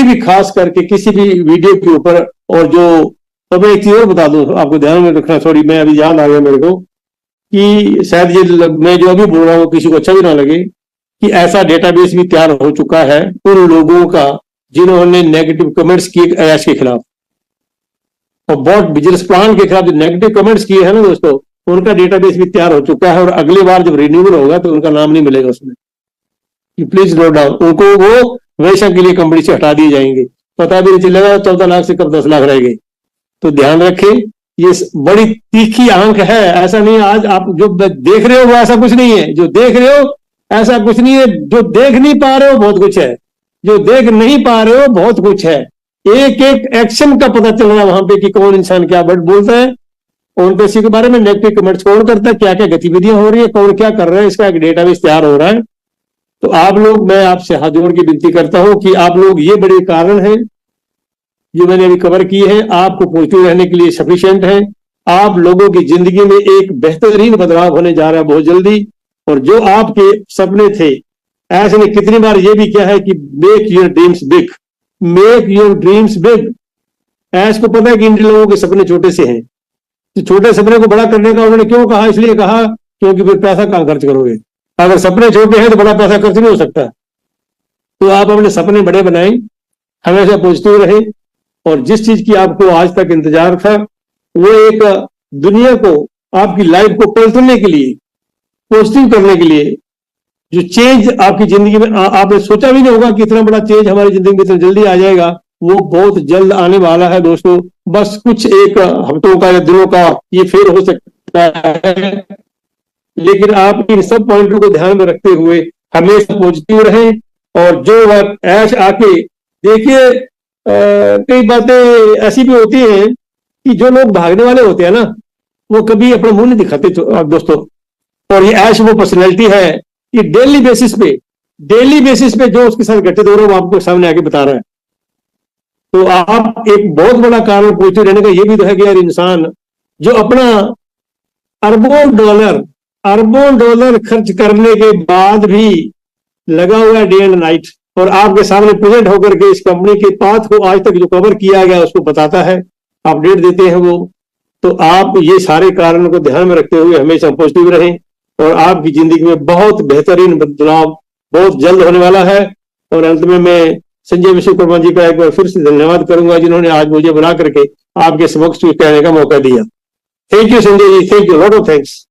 भी खास करके किसी भी वीडियो के ऊपर। और जो, तो मैं एक चीज और बता दूं आपको, ध्यान में रखना, सॉरी मैं अभी याद आ गया मेरे को, कि शायद ये मैं जो अभी बोल रहा हूँ किसी को अच्छा भी ना लगे, कि ऐसा डेटाबेस भी तैयार हो चुका है उन लोगों का जिन्होंने नेगेटिव कमेंट्स किए ऐश के खिलाफ, और बहुत बिजनेस प्लान के खिलाफ जो नेगेटिव कमेंट्स किए हैं ना दोस्तों, उनका डेटाबेस भी तैयार हो चुका है। और अगली बार जब रिन्यूअल होगा तो उनका नाम नहीं मिलेगा उसमें, प्लीज नोट डाउन, उनको वो हमेशा के लिए कंपनी से हटा दिए जाएंगे। पता भी नहीं चलेगा 14 लाख से कब 10 लाख रह गए। तो ध्यान रखें, ये बड़ी तीखी आंख है। ऐसा नहीं आज आप जो देख रहे हो वो ऐसा कुछ नहीं है, जो देख रहे हो ऐसा कुछ नहीं है, जो देख नहीं पा रहे हो बहुत कुछ है, जो देख नहीं पा रहे हो बहुत कुछ है। एक एक एक्शन का पता चल रहा है वहां पे कि कौन इंसान क्या वर्ड बोलता है, कौन किसी के बारे में नेगेटिव कमेंट्स कौन करता है, क्या क्या गतिविधियां हो रही है, कौन क्या कर रहा है, इसका एक डेटाबेस तैयार हो रहा है। तो आप लोग, मैं आपसे हाथ जोड़ के विनती करता हूं कि आप लोग, ये बड़े कारण हैं जो मैंने अभी कवर किए हैं, आपको पॉजिटिव रहने के लिए सफिशिएंट है। आप लोगों की जिंदगी में एक बेहतरीन बदलाव होने जा रहा है बहुत जल्दी। और जो आपके सपने थे, ऐसे ने कितनी बार ये भी किया है कि make your dreams big, make your dreams big. ऐसे को पता है कि इन लोगों के सपने छोटे से हैं, तो छोटे सपने को बड़ा करने का उन्होंने क्यों कहा, इसलिए कहा क्योंकि फिर पैसा कहां खर्च करोगे, अगर सपने छोटे हैं तो बड़ा पैसा खर्च नहीं हो सकता। तो आप अपने सपने बड़े बनाएं, हमेशा पॉजिटिव रहें, और जिस चीज की आपको आज तक इंतजार था, वो एक दुनिया को, आपकी लाइफ को पलटने के लिए, पॉजिटिव करने के लिए, जो चेंज आपकी जिंदगी में आपने सोचा भी नहीं होगा कि इतना बड़ा चेंज हमारी जिंदगी में इतना जल्दी आ जाएगा, वो बहुत जल्द आने वाला है दोस्तों। बस कुछ एक हफ्तों का या दिनों का ये फेर हो सकता है, लेकिन आप इन सब पॉइंटों को ध्यान में रखते हुए हमेशा पॉजिटिव रहें। और जो वक्त ऐश आके देखिए, कई बातें ऐसी भी होती हैं कि जो लोग भागने वाले होते हैं ना, वो कभी अपना मुंह नहीं दिखाते दोस्तों। और ये ऐश वो पर्सनैलिटी है कि डेली बेसिस पे जो उसके साथ घटित हो रहा है वो आपको सामने आके बता रहा है। तो आप एक बहुत बड़ा कारण पॉजिटिव रहने का ये भी तो है कि यार इंसान जो अपना अरबों डॉलर खर्च करने के बाद भी लगा हुआ है डे एंड नाइट, और आपके सामने प्रेजेंट होकर के इस कंपनी के पाथ को आज तक जो कवर किया गया उसको बताता है, अपडेट देते हैं वो। तो आप ये सारे कारणों को ध्यान में रखते हुए हमेशा पॉजिटिव रहें, और आपकी जिंदगी में बहुत बेहतरीन बदलाव बहुत जल्द होने वाला है। और अंत में मैं संजय विश्वकर्मा जी का एक बार फिर से धन्यवाद करूंगा, जिन्होंने आज मुझे बुला करके आपके समक्ष कहने का मौका दिया। Thank you Sanjay ji, thank you, lot of thanks.